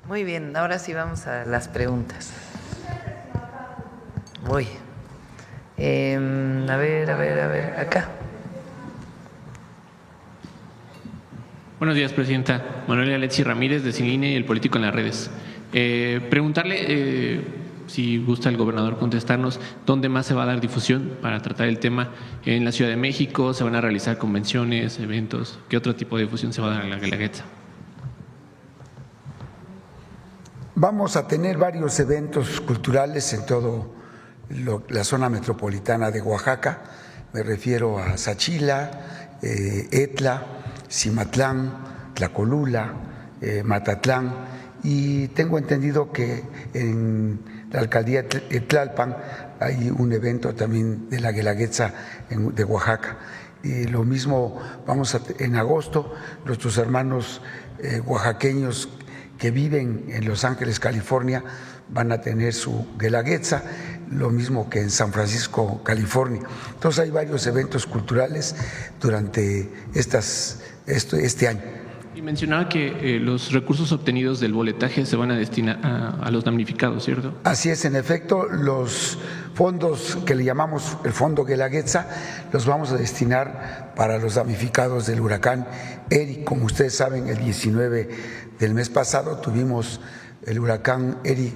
Muy bien, ahora sí vamos a las preguntas. Voy. A ver, acá. Buenos días, presidenta. Manuel Alexis Ramírez, de Sin Línea y El Político en las Redes. Preguntarle, si gusta el gobernador contestarnos, ¿dónde más se va a dar difusión para tratar el tema? ¿En la Ciudad de México? ¿Se van a realizar convenciones, eventos? ¿Qué otro tipo de difusión se va a dar en la Guelaguetza? Vamos a tener varios eventos culturales en toda la zona metropolitana de Oaxaca. Me refiero a Sachila, Etla, Cimatlán, Tlacolula, Matatlán, y tengo entendido que en la alcaldía de Tlalpan hay un evento también de la Guelaguetza de Oaxaca. Y lo mismo en agosto, nuestros hermanos oaxaqueños que viven en Los Ángeles, California, van a tener su Guelaguetza, lo mismo que en San Francisco, California. Entonces hay varios eventos culturales durante este año. Y mencionaba que los recursos obtenidos del boletaje se van a destinar a los damnificados, ¿cierto? Así es, en efecto, los fondos que le llamamos el Fondo Guelaguetza los vamos a destinar para los damnificados del huracán Eric. Como ustedes saben, el 19 del mes pasado tuvimos el huracán Eric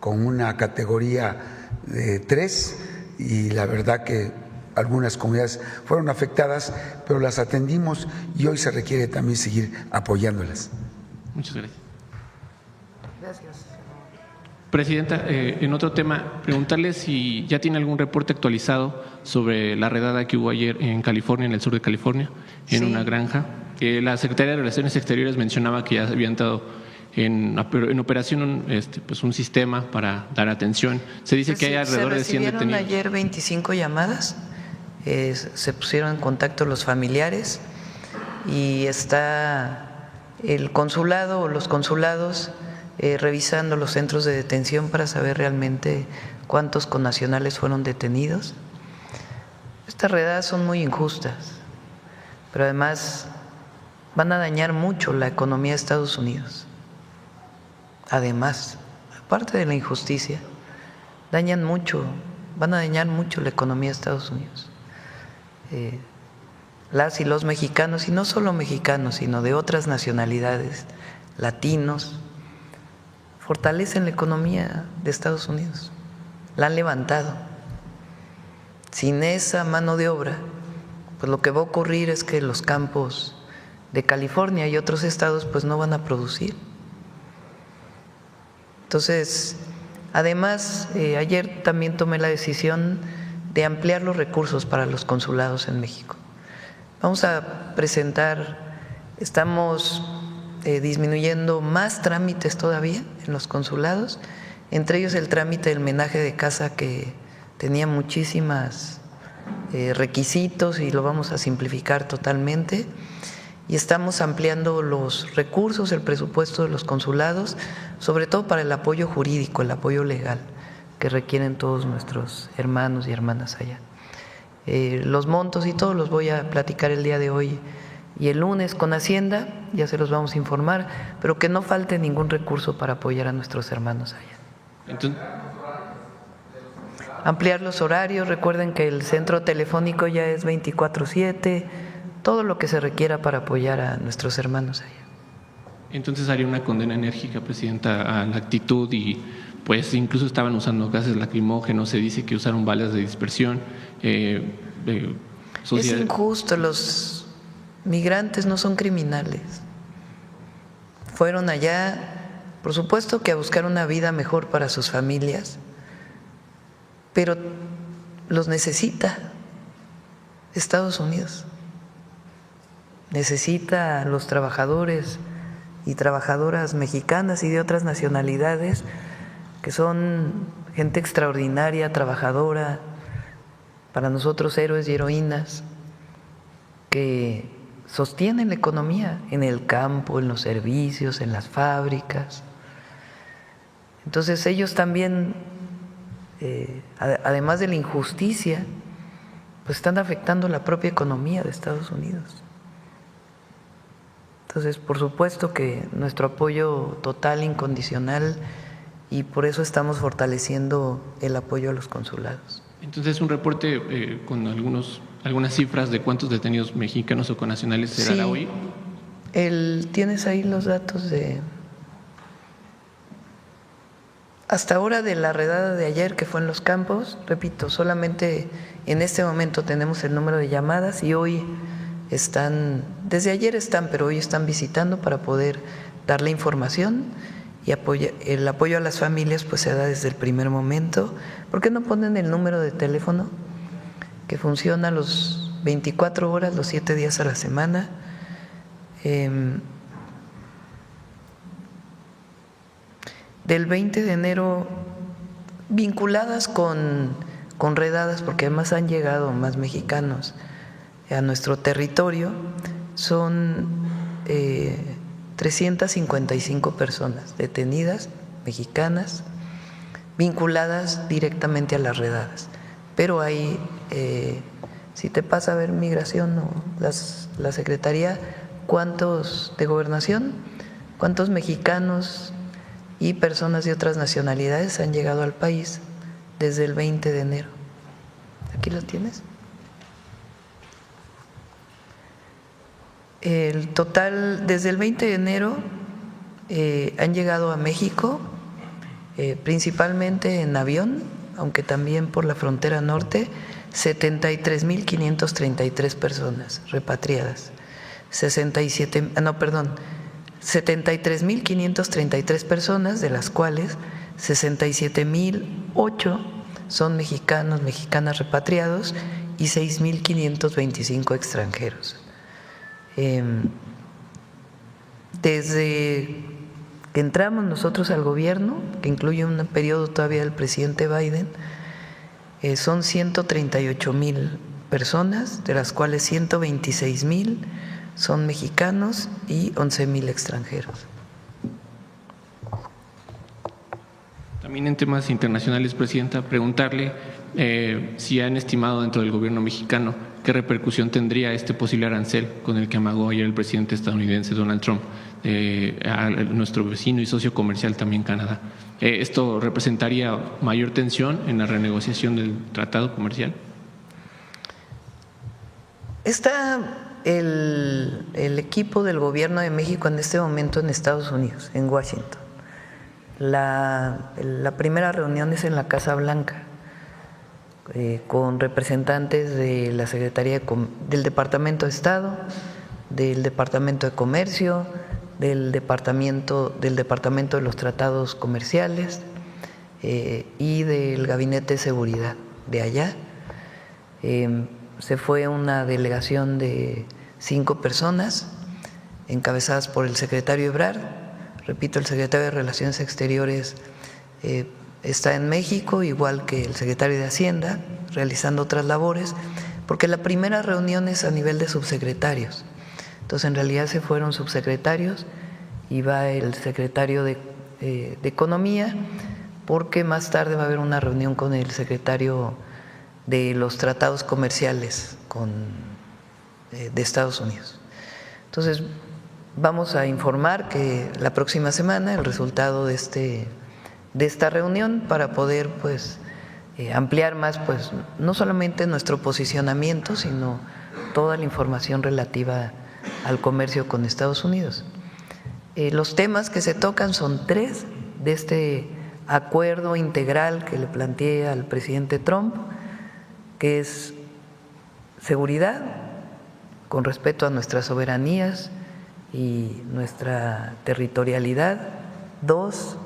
con una categoría de 3 y la verdad que algunas comunidades fueron afectadas, pero las atendimos y hoy se requiere también seguir apoyándolas. Muchas gracias. Gracias. Presidenta, en otro tema, preguntarle si ya tiene algún reporte actualizado sobre la redada que hubo ayer en California, en el sur de California, en una granja. La Secretaría de Relaciones Exteriores mencionaba que ya habían estado en operación un sistema para dar atención. Se dice que hay alrededor de 100 detenidos. Se recibieron ayer 25 llamadas, se pusieron en contacto los familiares y está el consulado o los consulados revisando los centros de detención para saber realmente cuántos connacionales fueron detenidos. Estas redadas son muy injustas, pero además van a dañar mucho la economía de Estados Unidos. Además, aparte de la injusticia, van a dañar mucho la economía de Estados Unidos. Las y los mexicanos, y no solo mexicanos, sino de otras nacionalidades, latinos, fortalecen la economía de Estados Unidos, la han levantado. Sin esa mano de obra, pues lo que va a ocurrir es que los campos de California y otros estados pues no van a producir. Entonces, además, ayer también tomé la decisión de ampliar los recursos para los consulados en México. Vamos a presentar, estamos disminuyendo más trámites todavía en los consulados, entre ellos el trámite del menaje de casa que tenía muchísimos requisitos y lo vamos a simplificar totalmente. Y estamos ampliando los recursos, el presupuesto de los consulados, sobre todo para el apoyo jurídico, el apoyo legal que requieren todos nuestros hermanos y hermanas allá. Los montos y todo los voy a platicar el día de hoy y el lunes con Hacienda, ya se los vamos a informar, pero que no falte ningún recurso para apoyar a nuestros hermanos allá. Entonces, ampliar los horarios, recuerden que el centro telefónico ya es 24/7, todo lo que se requiera para apoyar a nuestros hermanos allá. Entonces haría una condena enérgica, presidenta, a la actitud y pues incluso estaban usando gases lacrimógenos, se dice que usaron balas de dispersión. Es injusto, los migrantes no son criminales. Fueron allá, por supuesto que a buscar una vida mejor para sus familias, pero los necesita Estados Unidos. Necesita a los trabajadores y trabajadoras mexicanas y de otras nacionalidades que son gente extraordinaria, trabajadora, para nosotros héroes y heroínas, que sostienen la economía en el campo, en los servicios, en las fábricas. Entonces ellos también, además de la injusticia, pues están afectando la propia economía de Estados Unidos. Entonces, por supuesto que nuestro apoyo total, incondicional, y por eso estamos fortaleciendo el apoyo a los consulados. Entonces, un reporte con algunas cifras de cuántos detenidos mexicanos o connacionales se dará hoy. ¿Tienes ahí los datos de hasta ahora de la redada de ayer que fue en Los Campos? Repito, solamente en este momento tenemos el número de llamadas y hoy desde ayer pero hoy están visitando para poder dar la información y el apoyo a las familias pues se da desde el primer momento. ¿Por qué no ponen el número de teléfono que funciona los 24 horas, los 7 días a la semana? Del 20 de enero, vinculadas con redadas, porque además han llegado más mexicanos a nuestro territorio, son 355 personas detenidas, mexicanas, vinculadas directamente a las redadas. Pero hay, si te pasa a ver migración o la Secretaría, ¿cuántos de Gobernación? ¿Cuántos mexicanos y personas de otras nacionalidades han llegado al país desde el 20 de enero? ¿Aquí lo tienes? El total, desde el 20 de enero han llegado a México, principalmente en avión, aunque también por la frontera norte, 73.533 personas repatriadas. 73.533 personas, de las cuales 67.008 son mexicanos, mexicanas repatriados y 6.525 extranjeros. Desde que entramos nosotros al gobierno, que incluye un periodo todavía del presidente Biden, son 138.000 personas, de las cuales 126.000 son mexicanos y 11.000 extranjeros. También en temas internacionales, Presidenta, preguntarle si han estimado dentro del gobierno mexicano qué repercusión tendría este posible arancel con el que amagó ayer el presidente estadounidense Donald Trump a nuestro vecino y socio comercial también Canadá. ¿Esto representaría mayor tensión en la renegociación del tratado comercial? Está el equipo del gobierno de México en este momento en Estados Unidos, en Washington. La primera reunión es en la Casa Blanca, con representantes de la Secretaría del Departamento de Estado, del Departamento de Comercio, del Departamento de los Tratados Comerciales y del Gabinete de Seguridad de allá. Se fue una delegación de 5 personas encabezadas por el secretario Ebrard. Repito, el secretario de Relaciones Exteriores está en México, igual que el secretario de Hacienda, realizando otras labores, porque la primera reunión es a nivel de subsecretarios. Entonces, en realidad se fueron subsecretarios y va el secretario de Economía, porque más tarde va a haber una reunión con el secretario de los tratados comerciales de Estados Unidos. Entonces, vamos a informar que la próxima semana el resultado de esta reunión para poder ampliar más no solamente nuestro posicionamiento, sino toda la información relativa al comercio con Estados Unidos. Los temas que se tocan son 3 de este acuerdo integral que le planteé al presidente Trump, que es seguridad con respeto a nuestras soberanías y nuestra territorialidad. 2,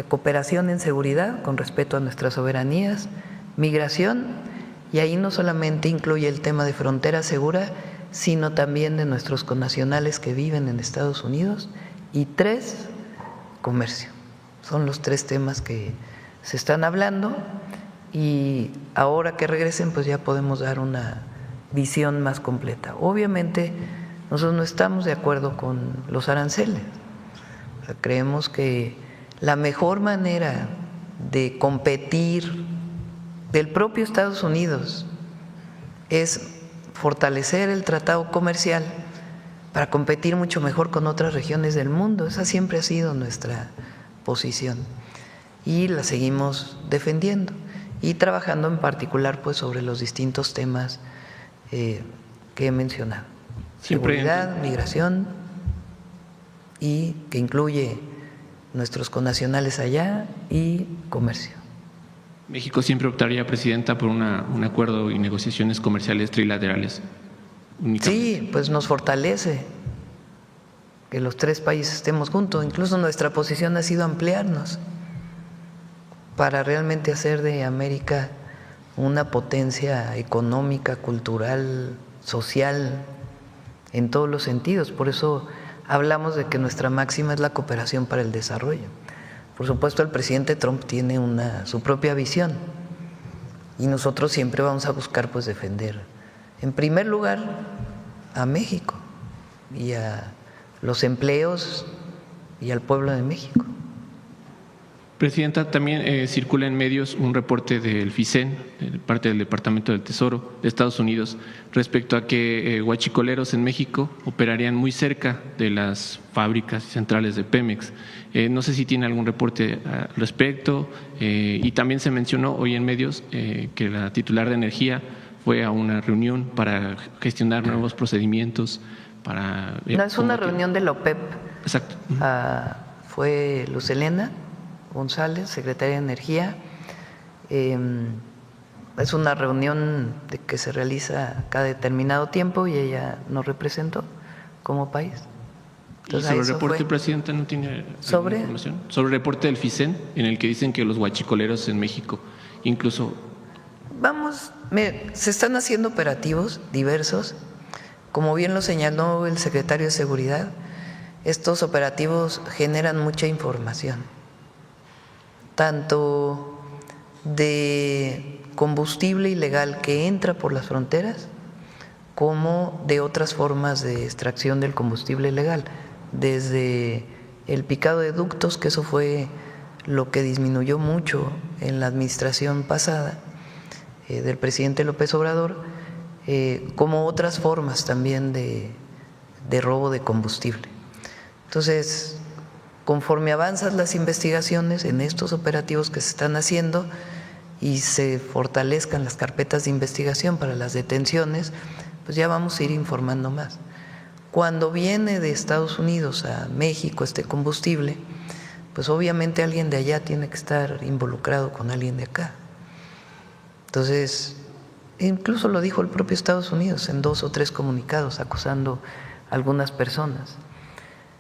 cooperación en seguridad con respeto a nuestras soberanías. Migración, y ahí no solamente incluye el tema de frontera segura, sino también de nuestros connacionales que viven en Estados Unidos. Y 3, comercio. Son los 3 temas que se están hablando, y ahora que regresen ya podemos dar una visión más completa. Obviamente nosotros no estamos de acuerdo con los aranceles. Creemos que la mejor manera de competir del propio Estados Unidos es fortalecer el tratado comercial para competir mucho mejor con otras regiones del mundo. Esa siempre ha sido nuestra posición y la seguimos defendiendo y trabajando en particular pues sobre los distintos temas que he mencionado. Seguridad, migración, y que incluye nuestros connacionales allá, y comercio. México siempre optaría, presidenta, por un acuerdo y negociaciones comerciales trilaterales. Sí, pues nos fortalece que los tres países estemos juntos. Incluso nuestra posición ha sido ampliarnos para realmente hacer de América una potencia económica, cultural, social, en todos los sentidos. Por eso hablamos de que nuestra máxima es la cooperación para el desarrollo. Por supuesto, el presidente Trump tiene su propia visión y nosotros siempre vamos a buscar pues defender, en primer lugar, a México y a los empleos y al pueblo de México. Presidenta, también circula en medios un reporte del FICEN, parte del Departamento del Tesoro de Estados Unidos, respecto a que huachicoleros en México operarían muy cerca de las fábricas y centrales de Pemex. No sé si tiene algún reporte al respecto, y también se mencionó hoy en medios que la titular de Energía fue a una reunión para gestionar nuevos procedimientos para… No, es una reunión de la OPEP. Exacto. Fue Luz Helena González, secretaria de Energía. Es una reunión que se realiza cada determinado tiempo y ella nos representó como país. Entonces, ¿y sobre el reporte, presidenta, no tiene información? Sobre el reporte del FICEN, en el que dicen que los huachicoleros en México, incluso… Se están haciendo operativos diversos. Como bien lo señaló el secretario de Seguridad, estos operativos generan mucha información, tanto de combustible ilegal que entra por las fronteras como de otras formas de extracción del combustible ilegal, desde el picado de ductos, que eso fue lo que disminuyó mucho en la administración pasada del presidente López Obrador, como otras formas también de robo de combustible. Entonces, conforme avanzan las investigaciones en estos operativos que se están haciendo y se fortalezcan las carpetas de investigación para las detenciones, pues ya vamos a ir informando más. Cuando viene de Estados Unidos a México este combustible, pues obviamente alguien de allá tiene que estar involucrado con alguien de acá. Entonces, incluso lo dijo el propio Estados Unidos en 2 o 3 comunicados acusando a algunas personas.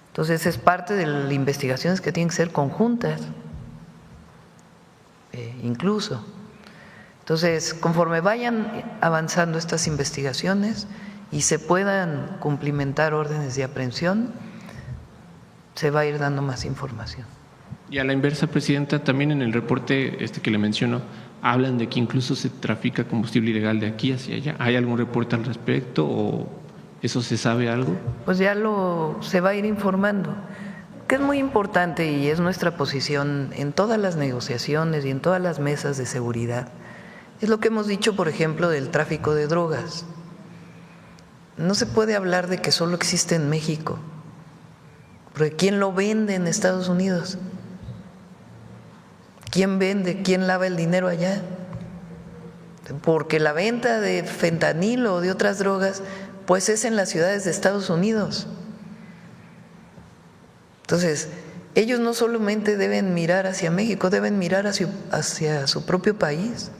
Entonces, es parte de las investigaciones que tienen que ser conjuntas, incluso. Entonces, conforme vayan avanzando estas investigaciones y se puedan cumplimentar órdenes de aprehensión, se va a ir dando más información. Y a la inversa, presidenta, también en el reporte que le menciono, hablan de que incluso se trafica combustible ilegal de aquí hacia allá. ¿Hay algún reporte al respecto o eso se sabe algo? Pues ya se va a ir informando, que es muy importante y es nuestra posición en todas las negociaciones y en todas las mesas de seguridad. Es lo que hemos dicho, por ejemplo, del tráfico de drogas. No se puede hablar de que solo existe en México, porque ¿quién lo vende en Estados Unidos? ¿Quién vende? ¿Quién lava el dinero allá? Porque la venta de fentanilo o de otras drogas pues es en las ciudades de Estados Unidos. Entonces, ellos no solamente deben mirar hacia México, deben mirar hacia su propio país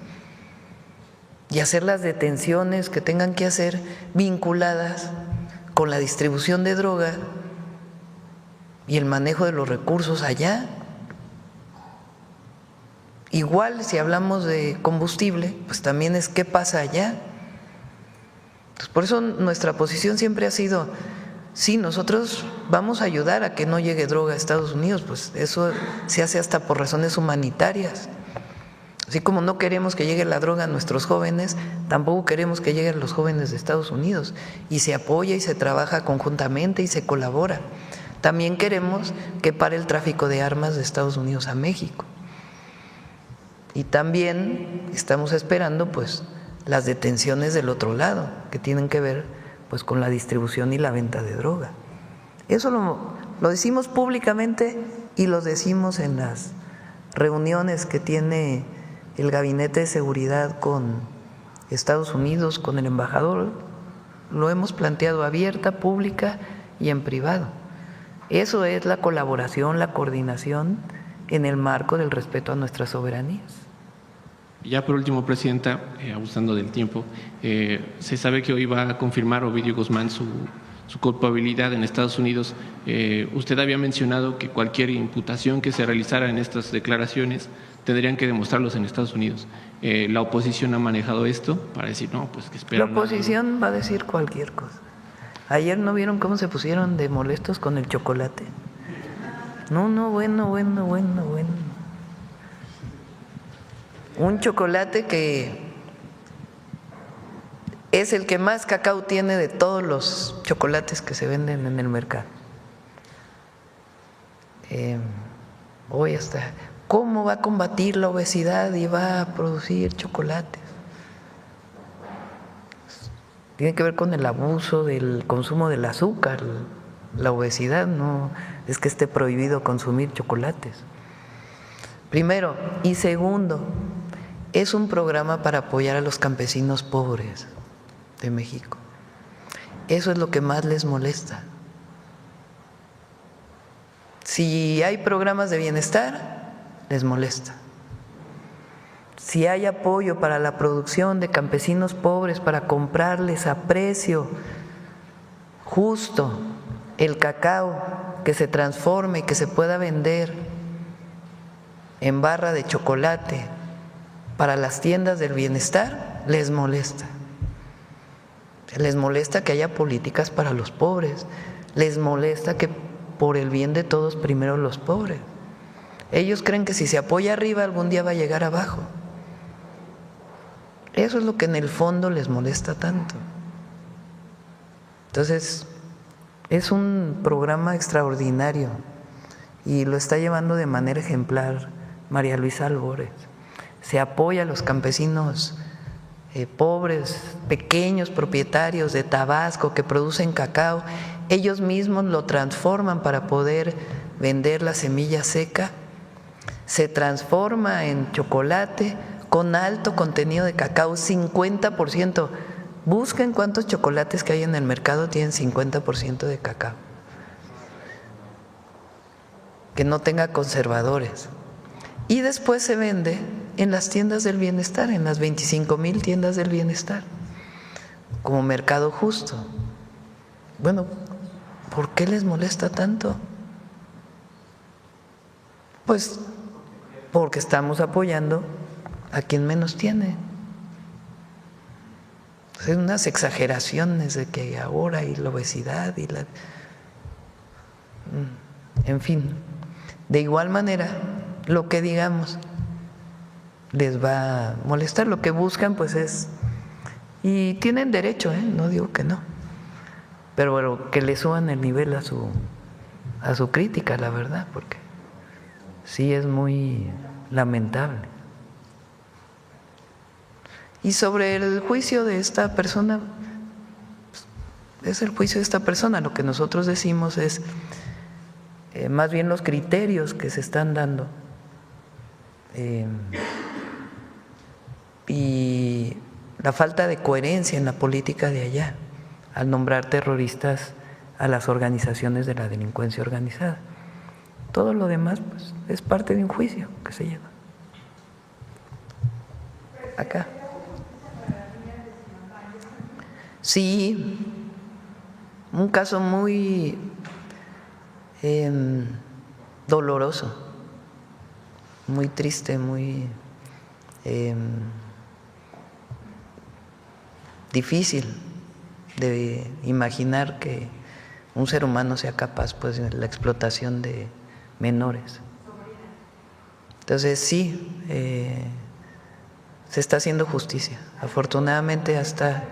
y hacer las detenciones que tengan que hacer vinculadas con la distribución de droga y el manejo de los recursos allá. Igual, si hablamos de combustible, pues también es qué pasa allá. Entonces, por eso nuestra posición siempre ha sido, sí, nosotros vamos a ayudar a que no llegue droga a Estados Unidos, pues eso se hace hasta por razones humanitarias. Así como no queremos que llegue la droga a nuestros jóvenes, tampoco queremos que lleguen los jóvenes de Estados Unidos. Y se apoya y se trabaja conjuntamente y se colabora. También queremos que pare el tráfico de armas de Estados Unidos a México. Y también estamos esperando pues las detenciones del otro lado, que tienen que ver pues con la distribución y la venta de droga. Eso lo decimos públicamente y lo decimos en las reuniones que tiene el Gabinete de Seguridad con Estados Unidos, con el embajador. Lo hemos planteado abierta, pública y en privado. Eso es la colaboración, la coordinación en el marco del respeto a nuestras soberanías. Ya por último, Presidenta, abusando del tiempo, se sabe que hoy va a confirmar Ovidio Guzmán su culpabilidad en Estados Unidos. Usted había mencionado que cualquier imputación que se realizara en estas declaraciones tendrían que demostrarlos en Estados Unidos. ¿La oposición ha manejado esto para decir, no, pues que esperan? La oposición va a decir cualquier cosa. Ayer no vieron cómo se pusieron de molestos con el chocolate. No, bueno. Un chocolate que es el que más cacao tiene de todos los chocolates que se venden en el mercado. Hoy hasta, ¿cómo va a combatir la obesidad y va a producir chocolates? Tiene que ver con el abuso del consumo del azúcar. La obesidad no es que esté prohibido consumir chocolates. Primero. Y segundo, es un programa para apoyar a los campesinos pobres de México. Eso es lo que más les molesta. Si hay programas de bienestar, les molesta. Si hay apoyo para la producción de campesinos pobres, para comprarles a precio justo el cacao que se transforme y que se pueda vender en barra de chocolate para las tiendas del bienestar, les molesta. Les molesta que haya políticas para los pobres, les molesta que por el bien de todos primero los pobres. Ellos creen que si se apoya arriba algún día va a llegar abajo. Eso es lo que en el fondo les molesta tanto. Entonces, es un programa extraordinario y lo está llevando de manera ejemplar María Luisa Albores. Se apoya a los campesinos pobres, pequeños propietarios de Tabasco que producen cacao. Ellos mismos lo transforman para poder vender la semilla seca. Se transforma en chocolate con alto contenido de cacao, 50%. Busquen cuántos chocolates que hay en el mercado tienen 50% de cacao. Que no tenga conservadores. Y después se vende en las tiendas del bienestar, en las 25,000 tiendas del bienestar, como mercado justo. Bueno, ¿por qué les molesta tanto? Pues porque estamos apoyando a quien menos tiene. Hay unas exageraciones de que ahora y la obesidad y la… En fin, de igual manera, lo que digamos les va a molestar. Lo que buscan pues es… Y tienen derecho, no digo que no, pero bueno, que le suban el nivel a su crítica, la verdad, porque sí es muy lamentable. Y sobre el juicio de esta persona, es el juicio de esta persona. Lo que nosotros decimos es más bien los criterios que se están dando y la falta de coherencia en la política de allá al nombrar terroristas a las organizaciones de la delincuencia organizada. Todo lo demás pues, es parte de un juicio que se lleva. Acá. Sí, un caso muy doloroso, muy triste, muy difícil de imaginar que un ser humano sea capaz pues, de la explotación de menores. Entonces sí, se está haciendo justicia. Afortunadamente hasta…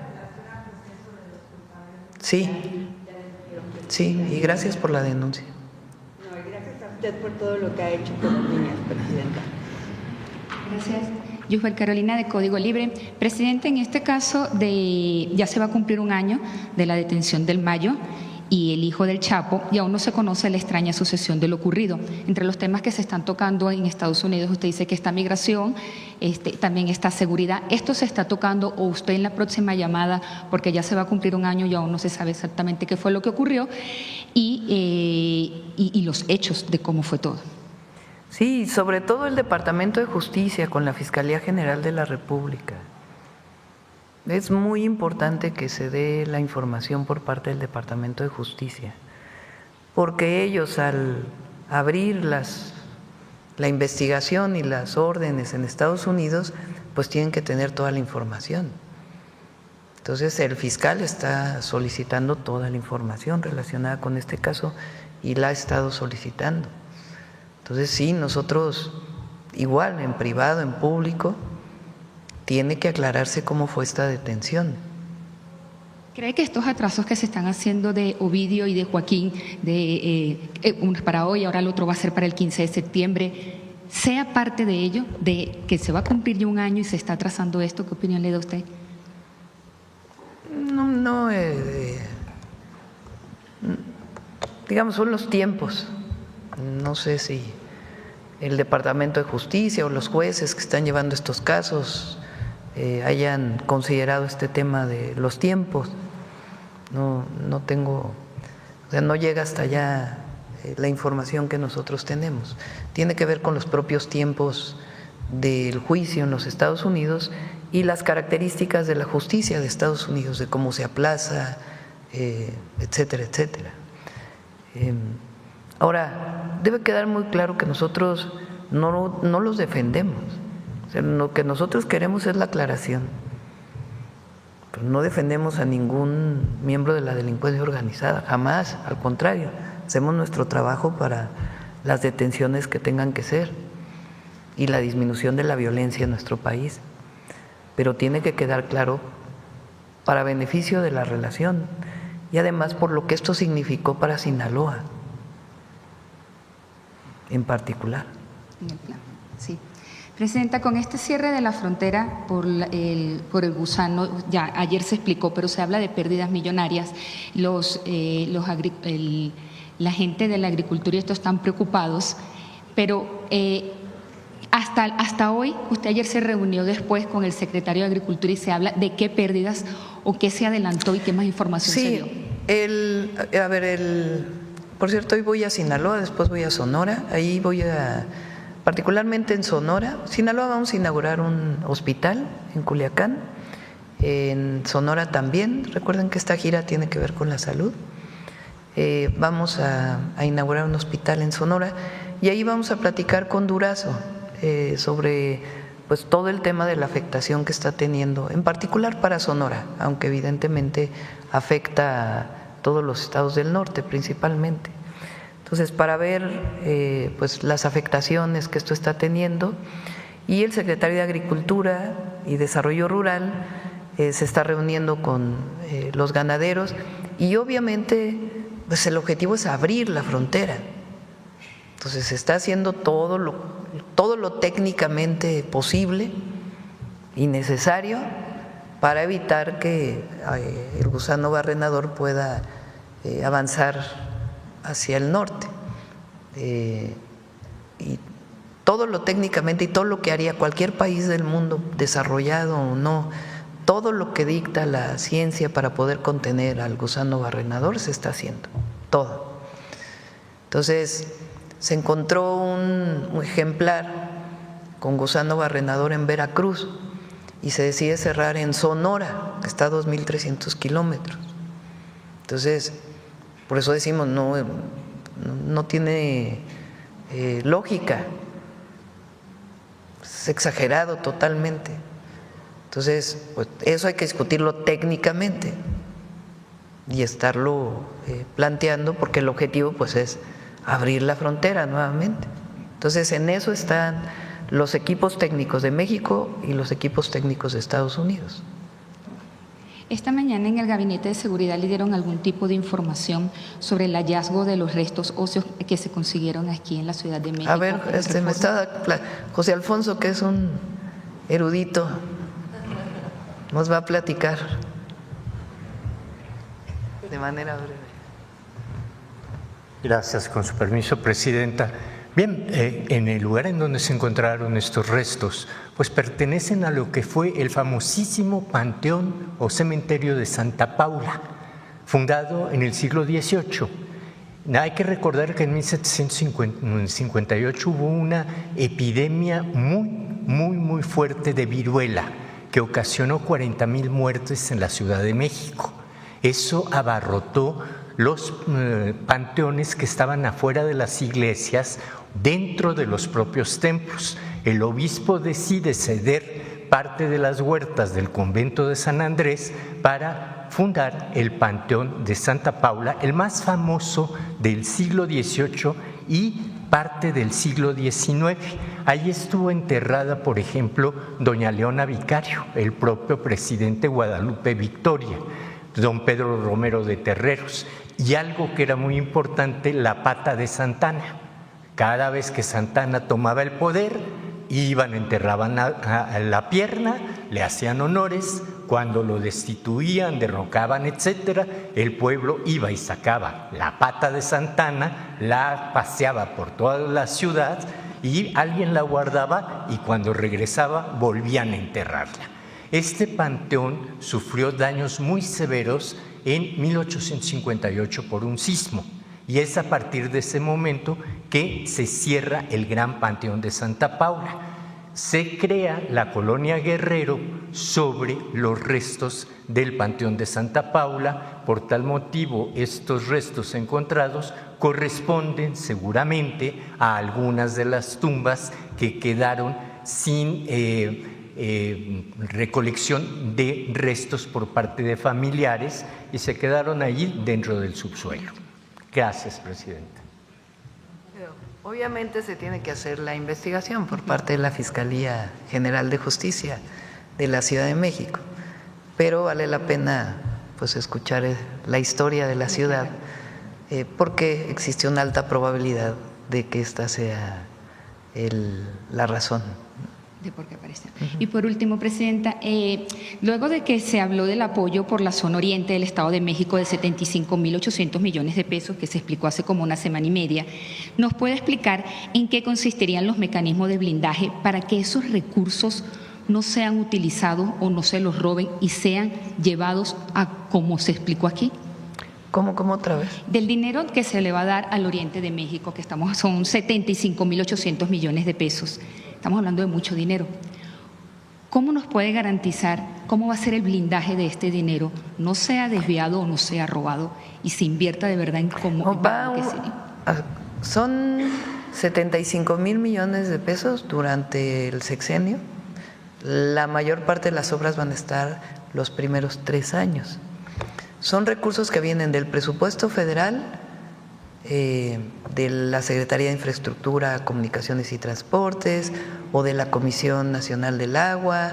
Sí, y gracias por la denuncia. No, y gracias a usted por todo lo que ha hecho por las niñas, Presidenta. Gracias. Yusbel Carolina, de Código Libre. Presidente, en este caso ya se va a cumplir un año de la detención del Mayo y el hijo del Chapo, y aún no se conoce la extraña sucesión de lo ocurrido. Entre los temas que se están tocando en Estados Unidos, usted dice que está migración, también está seguridad. ¿Esto se está tocando o usted en la próxima llamada, porque ya se va a cumplir un año y aún no se sabe exactamente qué fue lo que ocurrió, y los hechos de cómo fue todo? Sí, sobre todo el Departamento de Justicia con la Fiscalía General de la República. Es muy importante que se dé la información por parte del Departamento de Justicia, porque ellos al abrir la investigación y las órdenes en Estados Unidos, pues tienen que tener toda la información. Entonces el fiscal está solicitando toda la información relacionada con este caso y la ha estado solicitando. Entonces sí, nosotros igual en privado, en público, tiene que aclararse cómo fue esta detención. ¿Cree que estos atrasos que se están haciendo de Ovidio y de Joaquín, uno es para hoy, ahora el otro va a ser para el 15 de septiembre, sea parte de ello, de que se va a cumplir ya un año y se está atrasando esto? ¿Qué opinión le da usted? No, digamos, son los tiempos. No sé si el Departamento de Justicia o los jueces que están llevando estos casos hayan considerado este tema de los tiempos. No tengo, o sea, no llega hasta allá la información que nosotros tenemos. Tiene que ver con los propios tiempos del juicio en los Estados Unidos y las características de la justicia de Estados Unidos, de cómo se aplaza, etcétera, etcétera. Ahora, debe quedar muy claro que nosotros no los defendemos. O sea, lo que nosotros queremos es la aclaración. Pero no defendemos a ningún miembro de la delincuencia organizada, jamás, al contrario, hacemos nuestro trabajo para las detenciones que tengan que ser y la disminución de la violencia en nuestro país. Pero tiene que quedar claro para beneficio de la relación y además por lo que esto significó para Sinaloa en particular. Sí. Presidenta, con este cierre de la frontera por el gusano, ya ayer se explicó, pero se habla de pérdidas millonarias. La gente de la agricultura y esto están preocupados, pero hasta hoy, usted ayer se reunió después con el secretario de Agricultura y se habla de qué pérdidas o qué se adelantó y qué más información se dio. Por cierto, hoy voy a Sinaloa, después voy a Sonora, ahí particularmente en Sinaloa vamos a inaugurar un hospital en Culiacán, en Sonora también, recuerden que esta gira tiene que ver con la salud, vamos a inaugurar un hospital en Sonora y ahí vamos a platicar con Durazo sobre pues todo el tema de la afectación que está teniendo, en particular para Sonora, aunque evidentemente afecta a todos los estados del norte principalmente. Entonces, para ver pues las afectaciones que esto está teniendo, y el secretario de Agricultura y Desarrollo Rural se está reuniendo con los ganaderos y obviamente pues el objetivo es abrir la frontera. Entonces se está haciendo todo lo técnicamente posible y necesario para evitar que el gusano barrenador pueda avanzar hacia el norte. Y todo lo técnicamente y todo lo que haría cualquier país del mundo, desarrollado o no, todo lo que dicta la ciencia para poder contener al gusano barrenador se está haciendo, todo. Entonces, se encontró un ejemplar con gusano barrenador en Veracruz y se decide cerrar en Sonora, que está a 2.300 kilómetros. Entonces, por eso decimos, no tiene lógica, es exagerado totalmente. Entonces, pues eso hay que discutirlo técnicamente y estarlo planteando, porque el objetivo pues es abrir la frontera nuevamente. Entonces, en eso están los equipos técnicos de México y los equipos técnicos de Estados Unidos. Esta mañana en el Gabinete de Seguridad le dieron algún tipo de información sobre el hallazgo de los restos óseos que se consiguieron aquí en la Ciudad de México. A ver, me está José Alfonso, que es un erudito nos va a platicar de manera breve. Gracias, con su permiso, Presidenta. Bien, en el lugar en donde se encontraron estos restos, pues pertenecen a lo que fue el famosísimo Panteón o Cementerio de Santa Paula, fundado en el siglo XVIII. Hay que recordar que en 1758 hubo una epidemia muy fuerte de viruela que ocasionó 40,000 muertes en la Ciudad de México. Eso abarrotó los panteones que estaban afuera de las iglesias, dentro de los propios templos. El obispo decide ceder parte de las huertas del convento de San Andrés para fundar el Panteón de Santa Paula, el más famoso del siglo XVIII y parte del siglo XIX. Ahí estuvo enterrada, por ejemplo, doña Leona Vicario, el propio presidente Guadalupe Victoria, don Pedro Romero de Terreros, y algo que era muy importante, la pata de Santana. Cada vez que Santana tomaba el poder, iban, enterraban a la pierna, le hacían honores. Cuando lo destituían, derrocaban, etcétera, el pueblo iba y sacaba la pata de Santana, la paseaba por toda la ciudad y alguien la guardaba, y cuando regresaba volvían a enterrarla. Este panteón sufrió daños muy severos en 1858 por un sismo, y es a partir de ese momento que se cierra el gran Panteón de Santa Paula. Se crea la colonia Guerrero sobre los restos del Panteón de Santa Paula. Por tal motivo, estos restos encontrados corresponden seguramente a algunas de las tumbas que quedaron sin recolección de restos por parte de familiares y se quedaron allí dentro del subsuelo. Gracias, Presidenta. Obviamente se tiene que hacer la investigación por parte de la Fiscalía General de Justicia de la Ciudad de México, pero vale la pena pues escuchar la historia de la ciudad, porque existe una alta probabilidad de que esta sea la razón de por qué aparece. Y por último, Presidenta, luego de que se habló del apoyo por la zona oriente del Estado de México de 75.800 millones de pesos, que se explicó hace como una semana y media, ¿nos puede explicar en qué consistirían los mecanismos de blindaje para que esos recursos no sean utilizados o no se los roben y sean llevados a como se explicó aquí? ¿Cómo otra vez? Del dinero que se le va a dar al oriente de México, que son 75.800 millones de pesos. Estamos hablando de mucho dinero. ¿Cómo nos puede garantizar cómo va a ser el blindaje de este dinero? No sea desviado o no sea robado y se invierta de verdad en cómo. Son 75,000 millones de pesos durante el sexenio. La mayor parte de las obras van a estar los primeros 3 años. Son recursos que vienen del presupuesto federal, de la Secretaría de Infraestructura, Comunicaciones y Transportes, o de la Comisión Nacional del Agua,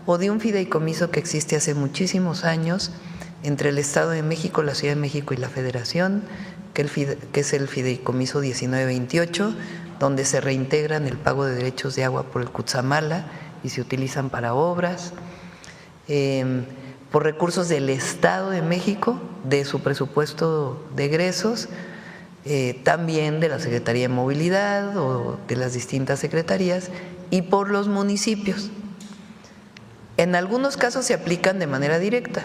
o de un fideicomiso que existe hace muchísimos años entre el Estado de México, la Ciudad de México y la Federación, que es el fideicomiso 1928, donde se reintegran el pago de derechos de agua por el Cutzamala y se utilizan para obras. Por recursos del Estado de México, de su presupuesto de egresos, también de la Secretaría de Movilidad o de las distintas secretarías, y por los municipios. En algunos casos se aplican de manera directa.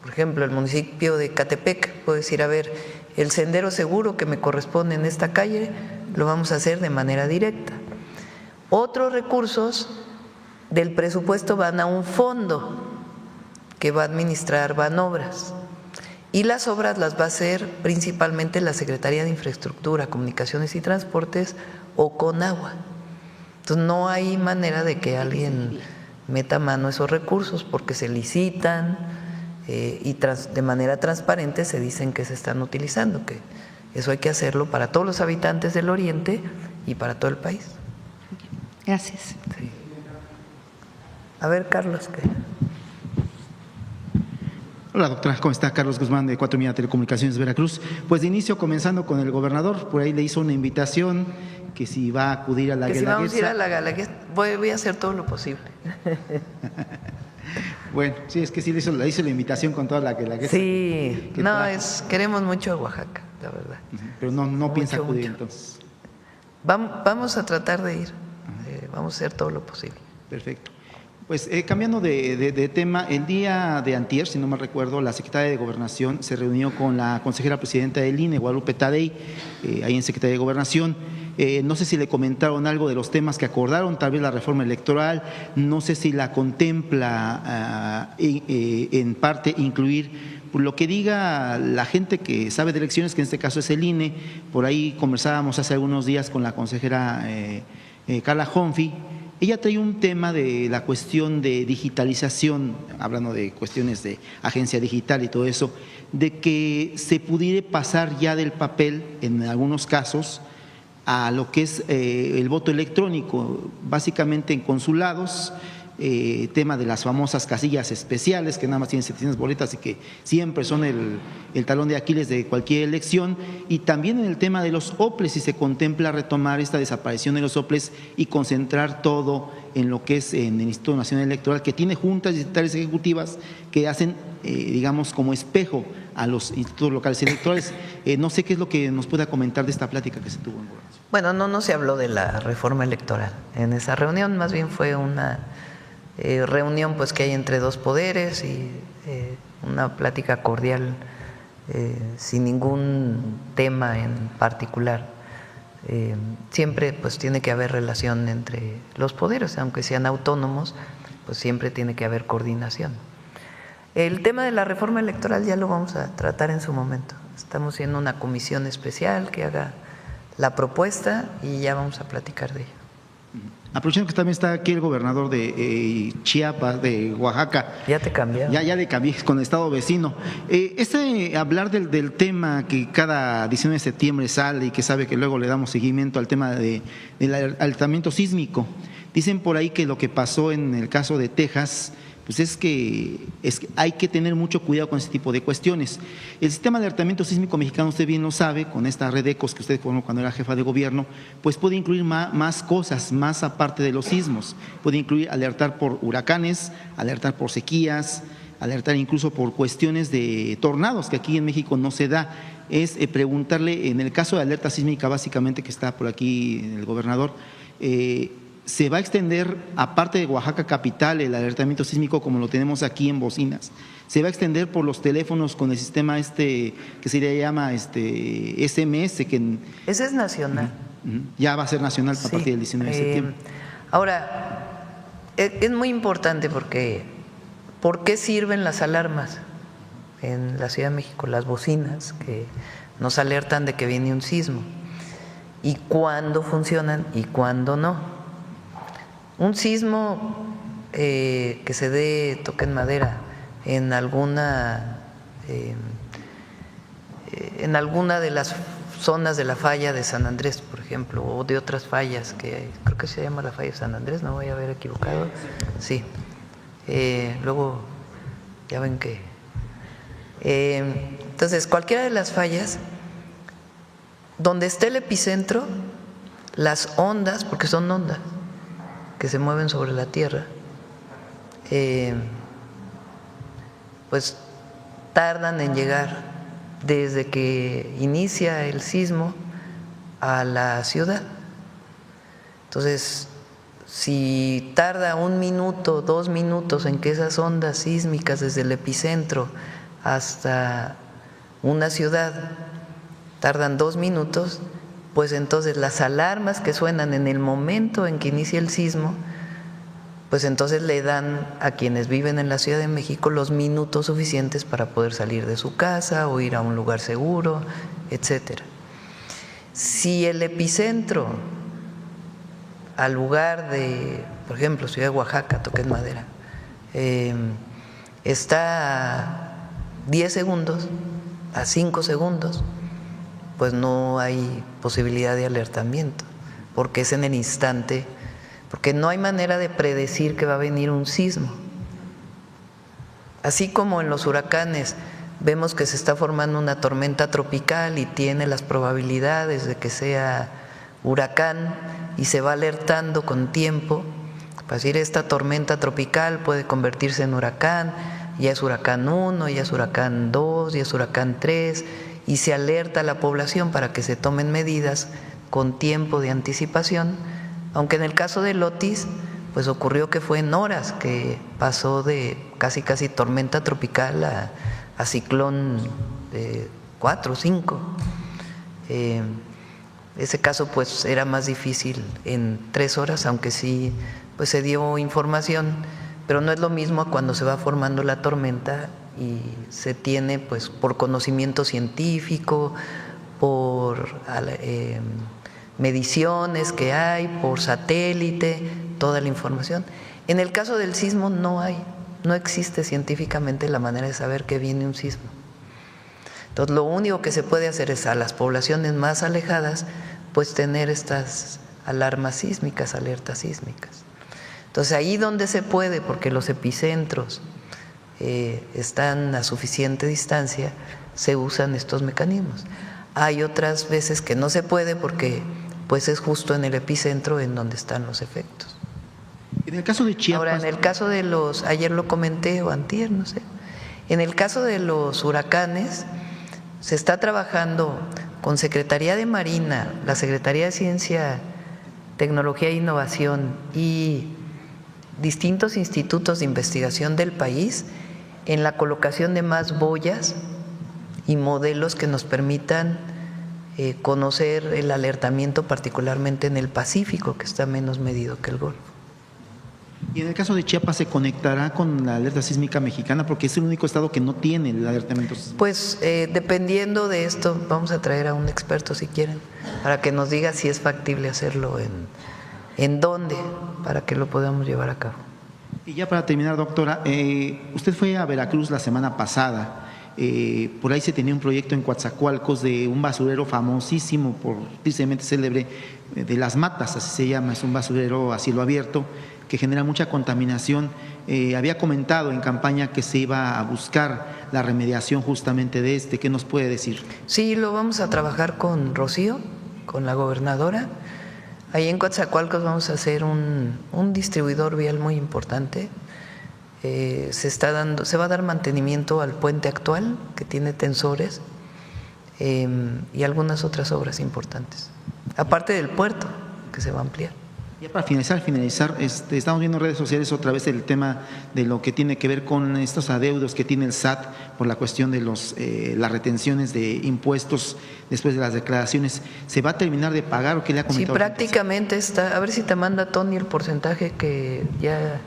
Por ejemplo, el municipio de Catepec puede decir, a ver, el sendero seguro que me corresponde en esta calle lo vamos a hacer de manera directa. Otros recursos del presupuesto van a un fondo que va a administrar Banobras, y las obras las va a hacer principalmente la Secretaría de Infraestructura, Comunicaciones y Transportes o Conagua. Entonces no hay manera de que alguien meta mano a esos recursos porque se licitan y de manera transparente se dicen que se están utilizando, que eso hay que hacerlo para todos los habitantes del Oriente y para todo el país. Gracias. Sí. A ver, Carlos, ¿qué? Hola, doctora, ¿cómo está? Carlos Guzmán, de 4 Media Telecomunicaciones, Veracruz. Pues de inicio, comenzando con el gobernador, por ahí le hizo una invitación que si va a acudir a la Que si vamos a ir a Guelaguetza. la Guelaguetza, voy a hacer todo lo posible. Bueno, sí, es que sí le hizo la invitación con toda la Guelaguetza. Sí, que no, trajo. queremos mucho a Oaxaca, la verdad. Pero no piensa Mucho, acudir mucho. entonces. Vamos a tratar de ir, vamos a hacer todo lo posible. Perfecto. Pues cambiando de tema, el día de antier, si no me recuerdo, la secretaria de Gobernación se reunió con la consejera presidenta del INE, Guadalupe Tadei, ahí en Secretaría de Gobernación. No sé si le comentaron algo de los temas que acordaron, tal vez la reforma electoral, no sé si la contempla en parte incluir lo que diga la gente que sabe de elecciones, que en este caso es el INE. Por ahí conversábamos hace algunos días con la consejera Carla Humphrey. Ella trae un tema de la cuestión de digitalización, hablando de cuestiones de agencia digital y todo eso, de que se pudiera pasar ya del papel, en algunos casos, a lo que es el voto electrónico, básicamente en consulados, tema de las famosas casillas especiales que nada más tienen 700 boletas y que siempre son el talón de Aquiles de cualquier elección, y también en el tema de los OPLES, si se contempla retomar esta desaparición de los OPLES y concentrar todo en lo que es en el Instituto Nacional Electoral, que tiene juntas distritales ejecutivas que hacen, digamos, como espejo a los institutos locales electorales. No sé qué es lo que nos pueda comentar de esta plática que se tuvo en Gobernación. Bueno, no se habló de la reforma electoral en esa reunión, más bien fue una reunión pues que hay entre dos poderes y una plática cordial sin ningún tema en particular. Siempre pues tiene que haber relación entre los poderes, aunque sean autónomos, pues siempre tiene que haber coordinación. El tema de la reforma electoral ya lo vamos a tratar en su momento. Estamos haciendo una comisión especial que haga la propuesta y ya vamos a platicar de ello. Aprovechando que también está aquí el gobernador de Chiapas, de Oaxaca. Ya te cambiaron. Ya le cambié con el estado vecino. Hablar del tema que cada 19 de septiembre sale y que sabe que luego le damos seguimiento al tema del alertamiento sísmico. Dicen por ahí que lo que pasó en el caso de Texas, pues es que hay que tener mucho cuidado con ese tipo de cuestiones. El sistema de alertamiento sísmico mexicano, usted bien lo sabe, con esta red ECOS que usted formó cuando era jefa de gobierno, pues puede incluir más cosas, más aparte de los sismos. Puede incluir alertar por huracanes, alertar por sequías, alertar incluso por cuestiones de tornados, que aquí en México no se da. Es preguntarle, en el caso de alerta sísmica básicamente, que está por aquí el gobernador, se va a extender, aparte de Oaxaca capital, el alertamiento sísmico como lo tenemos aquí en bocinas, se va a extender por los teléfonos con el sistema que se le llama SMS, que Ese es nacional. ya va a ser nacional a partir del 19 de septiembre. Ahora, es muy importante porque ¿por qué sirven las alarmas en la Ciudad de México? Las bocinas que nos alertan de que viene un sismo. ¿Y cuándo funcionan y cuándo no? Un sismo que se dé, toquen madera, en alguna de las zonas de la falla de San Andrés, por ejemplo, o de otras fallas que creo que se llama la falla de San Andrés, no voy a haber equivocado. Sí. Luego ya ven que entonces cualquiera de las fallas donde esté el epicentro, las ondas, porque son ondas que se mueven sobre la tierra, pues tardan en llegar desde que inicia el sismo a la ciudad. Entonces, si tarda 1 minuto, 2 minutos en que esas ondas sísmicas desde el epicentro hasta una ciudad tardan 2 minutos, pues entonces las alarmas que suenan en el momento en que inicia el sismo, pues entonces le dan a quienes viven en la Ciudad de México los minutos suficientes para poder salir de su casa o ir a un lugar seguro, etcétera. Si el epicentro al lugar de, por ejemplo, Ciudad de Oaxaca, toquen madera, está a 10 segundos, a 5 segundos, pues no hay posibilidad de alertamiento, porque es en el instante, porque no hay manera de predecir que va a venir un sismo. Así como en los huracanes vemos que se está formando una tormenta tropical y tiene las probabilidades de que sea huracán y se va alertando con tiempo. Para decir, esta tormenta tropical puede convertirse en huracán, ya es huracán 1, ya es huracán 2, ya es huracán 3, y se alerta a la población para que se tomen medidas con tiempo de anticipación, aunque en el caso del Otis, pues ocurrió que fue en horas, que pasó de casi tormenta tropical a ciclón de 4 o 5. Ese caso pues era más difícil en 3 horas, aunque sí pues se dio información, pero no es lo mismo cuando se va formando la tormenta y se tiene pues por conocimiento científico, por mediciones que hay, por satélite, toda la información. En el caso del sismo no existe científicamente la manera de saber que viene un sismo. Entonces lo único que se puede hacer es a las poblaciones más alejadas pues tener estas alarmas sísmicas, alertas sísmicas. Entonces ahí donde se puede, porque los epicentros están a suficiente distancia, se usan estos mecanismos. Hay otras veces que no se puede porque pues es justo en el epicentro en donde están los efectos. En el caso de Chiapas… Ahora, en el caso de los, ayer lo comenté o antier, no sé, en el caso de los huracanes se está trabajando con Secretaría de Marina, la Secretaría de Ciencia, Tecnología e Innovación y distintos institutos de investigación del país en la colocación de más boyas y modelos que nos permitan conocer el alertamiento, particularmente en el Pacífico, que está menos medido que el Golfo. Y en el caso de Chiapas, ¿se conectará con la alerta sísmica mexicana? Porque es el único estado que no tiene el alertamiento sísmico. Pues dependiendo de esto, vamos a traer a un experto si quieren, para que nos diga si es factible hacerlo en dónde, para que lo podamos llevar a cabo. Y ya para terminar, doctora, usted fue a Veracruz la semana pasada. Por ahí se tenía un proyecto en Coatzacoalcos de un basurero famosísimo, tristemente célebre, de Las Matas, así se llama, es un basurero a cielo abierto que genera mucha contaminación. Había comentado en campaña que se iba a buscar la remediación justamente de ¿qué nos puede decir? Sí, lo vamos a trabajar con Rocío, con la gobernadora. Ahí en Coatzacoalcos vamos a hacer un distribuidor vial muy importante. Se va a dar mantenimiento al puente actual, que tiene tensores, y algunas otras obras importantes, aparte del puerto, que se va a ampliar. Ya para finalizar, estamos viendo en redes sociales otra vez el tema de lo que tiene que ver con estos adeudos que tiene el SAT por la cuestión de las retenciones de impuestos después de las declaraciones. ¿Se va a terminar de pagar o qué le ha comentado? Sí, prácticamente está. A ver si te manda Tony el porcentaje, que ya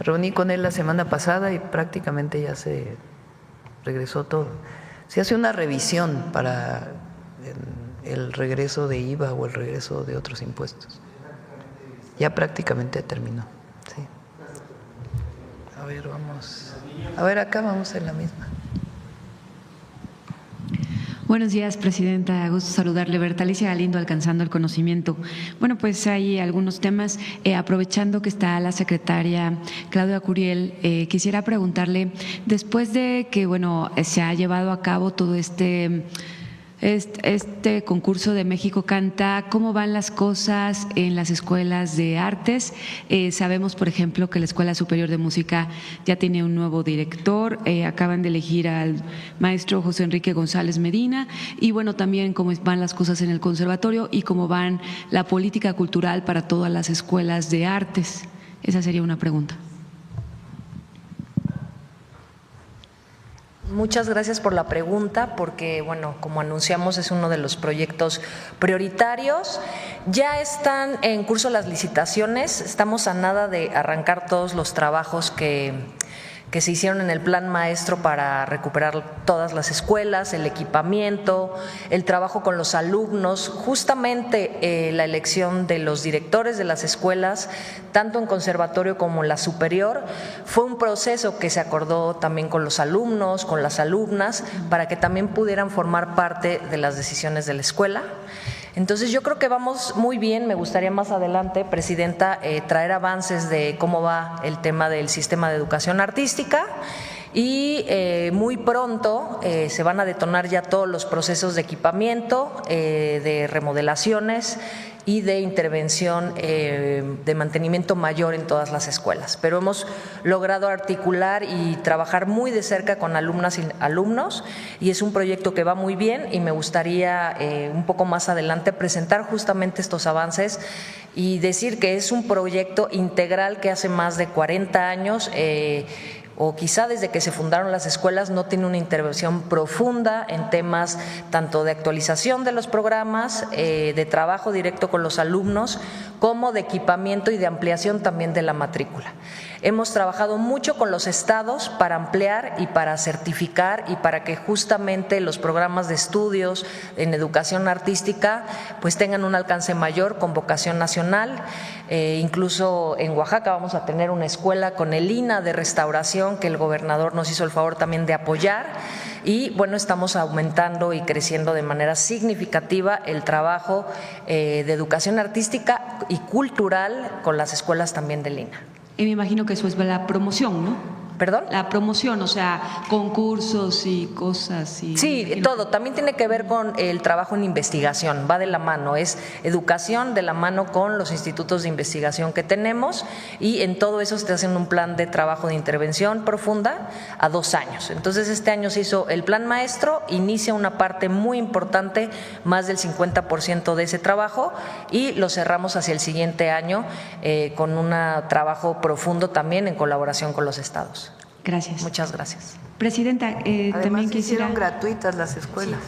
reuní con él la semana pasada y prácticamente ya se regresó todo. Se hace una revisión para el regreso de IVA o el regreso de otros impuestos. Ya prácticamente terminó. Sí. A ver, vamos. A ver, acá vamos en la misma. Buenos días, presidenta. Gusto saludarle. Bertalicia Galindo, Alcanzando el Conocimiento. Bueno, pues hay algunos temas. Aprovechando que está la secretaria Claudia Curiel, quisiera preguntarle, después de que, se ha llevado a cabo todo este concurso de México Canta, ¿cómo van las cosas en las escuelas de artes? Sabemos, por ejemplo, que la Escuela Superior de Música ya tiene un nuevo director, acaban de elegir al maestro José Enrique González Medina, y también cómo van las cosas en el conservatorio y cómo van la política cultural para todas las escuelas de artes. Esa sería una pregunta. Muchas gracias por la pregunta, porque, como anunciamos, es uno de los proyectos prioritarios. Ya están en curso las licitaciones, estamos a nada de arrancar todos los trabajos que se hicieron en el plan maestro para recuperar todas las escuelas, el equipamiento, el trabajo con los alumnos, justamente la elección de los directores de las escuelas, tanto en conservatorio como en la superior. Fue un proceso que se acordó también con los alumnos, con las alumnas, para que también pudieran formar parte de las decisiones de la escuela. Entonces yo creo que vamos muy bien. Me gustaría más adelante, presidenta, traer avances de cómo va el tema del sistema de educación artística y muy pronto se van a detonar ya todos los procesos de equipamiento, de remodelaciones y de intervención de mantenimiento mayor en todas las escuelas. Pero hemos logrado articular y trabajar muy de cerca con alumnas y alumnos, y es un proyecto que va muy bien, y me gustaría un poco más adelante presentar justamente estos avances y decir que es un proyecto integral que hace más de 40 años o quizá desde que se fundaron las escuelas no tiene una intervención profunda en temas tanto de actualización de los programas, de trabajo directo con los alumnos, como de equipamiento y de ampliación también de la matrícula. Hemos trabajado mucho con los estados para ampliar y para certificar y para que justamente los programas de estudios en educación artística pues tengan un alcance mayor con vocación nacional. Incluso en Oaxaca vamos a tener una escuela con el INA de restauración que el gobernador nos hizo el favor también de apoyar. Y bueno, estamos aumentando y creciendo de manera significativa el trabajo de educación artística y cultural con las escuelas también del INA. Y me imagino que eso es la promoción, ¿no? ¿Perdón? La promoción, o sea, concursos y cosas. Y sí, todo. También tiene que ver con el trabajo en investigación, va de la mano, es educación de la mano con los institutos de investigación que tenemos, y en todo eso se hacen un plan de trabajo de intervención profunda a 2 años. Entonces este año se hizo el plan maestro, inicia una parte muy importante, más del 50% de ese trabajo, y lo cerramos hacia el siguiente año con un trabajo profundo también en colaboración con los estados. Gracias. Muchas gracias. Presidenta, Además, también quisiera… hicieron gratuitas las escuelas,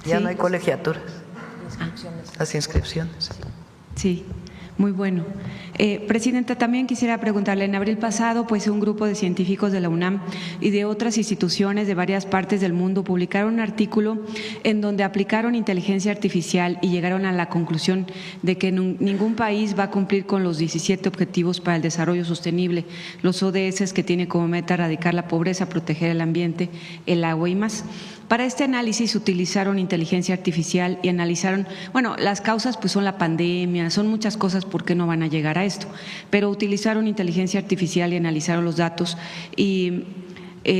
sí. ya Sí. no hay colegiaturas, las inscripciones. Sí, muy bueno. Presidenta, también quisiera preguntarle, en abril pasado, pues un grupo de científicos de la UNAM y de otras instituciones de varias partes del mundo publicaron un artículo en donde aplicaron inteligencia artificial y llegaron a la conclusión de que ningún país va a cumplir con los 17 Objetivos para el Desarrollo Sostenible, los ODS, que tiene como meta erradicar la pobreza, proteger el ambiente, el agua y más. Para este análisis utilizaron inteligencia artificial y analizaron, bueno, las causas pues son la pandemia, son muchas cosas por qué no van a llegar a esto, pero utilizaron inteligencia artificial y analizaron los datos y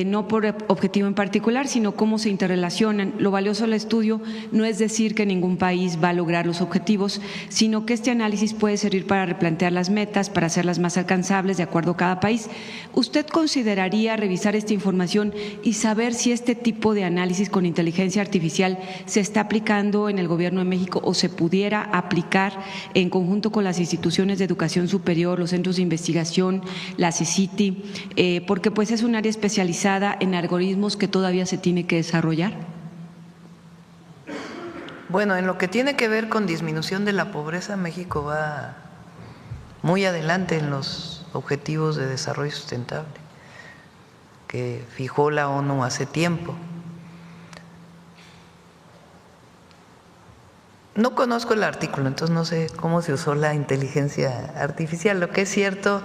no por objetivo en particular, sino cómo se interrelacionan. Lo valioso del estudio no es decir que ningún país va a lograr los objetivos, sino que este análisis puede servir para replantear las metas, para hacerlas más alcanzables de acuerdo a cada país. ¿Usted consideraría revisar esta información y saber si este tipo de análisis con inteligencia artificial se está aplicando en el Gobierno de México o se pudiera aplicar en conjunto con las instituciones de educación superior, los centros de investigación, la CECITI, porque pues es un área especializada en algoritmos que todavía se tiene que desarrollar? Bueno, en lo que tiene que ver con disminución de la pobreza, México va muy adelante en los objetivos de desarrollo sustentable que fijó la ONU hace tiempo. No conozco el artículo, entonces no sé cómo se usó la inteligencia artificial. Lo que es cierto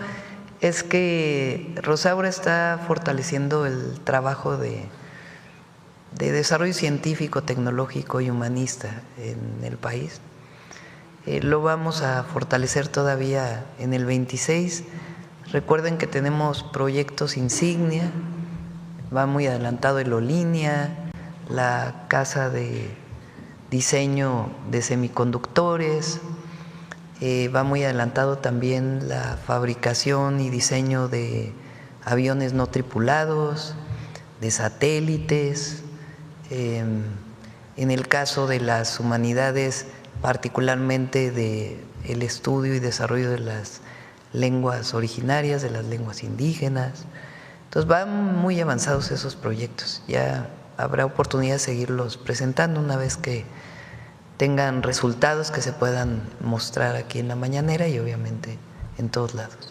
es que Rosaura está fortaleciendo el trabajo de desarrollo científico, tecnológico y humanista en el país. Lo vamos a fortalecer todavía en el 26. Recuerden que tenemos proyectos insignia, va muy adelantado el Olinia, la Casa de Diseño de Semiconductores, va muy adelantado también la fabricación y diseño de aviones no tripulados, de satélites. En el caso de las humanidades, particularmente del estudio y desarrollo de las lenguas originarias, de las lenguas indígenas. Entonces van muy avanzados esos proyectos. Ya habrá oportunidad de seguirlos presentando una vez que tengan resultados que se puedan mostrar aquí en la mañanera y obviamente en todos lados.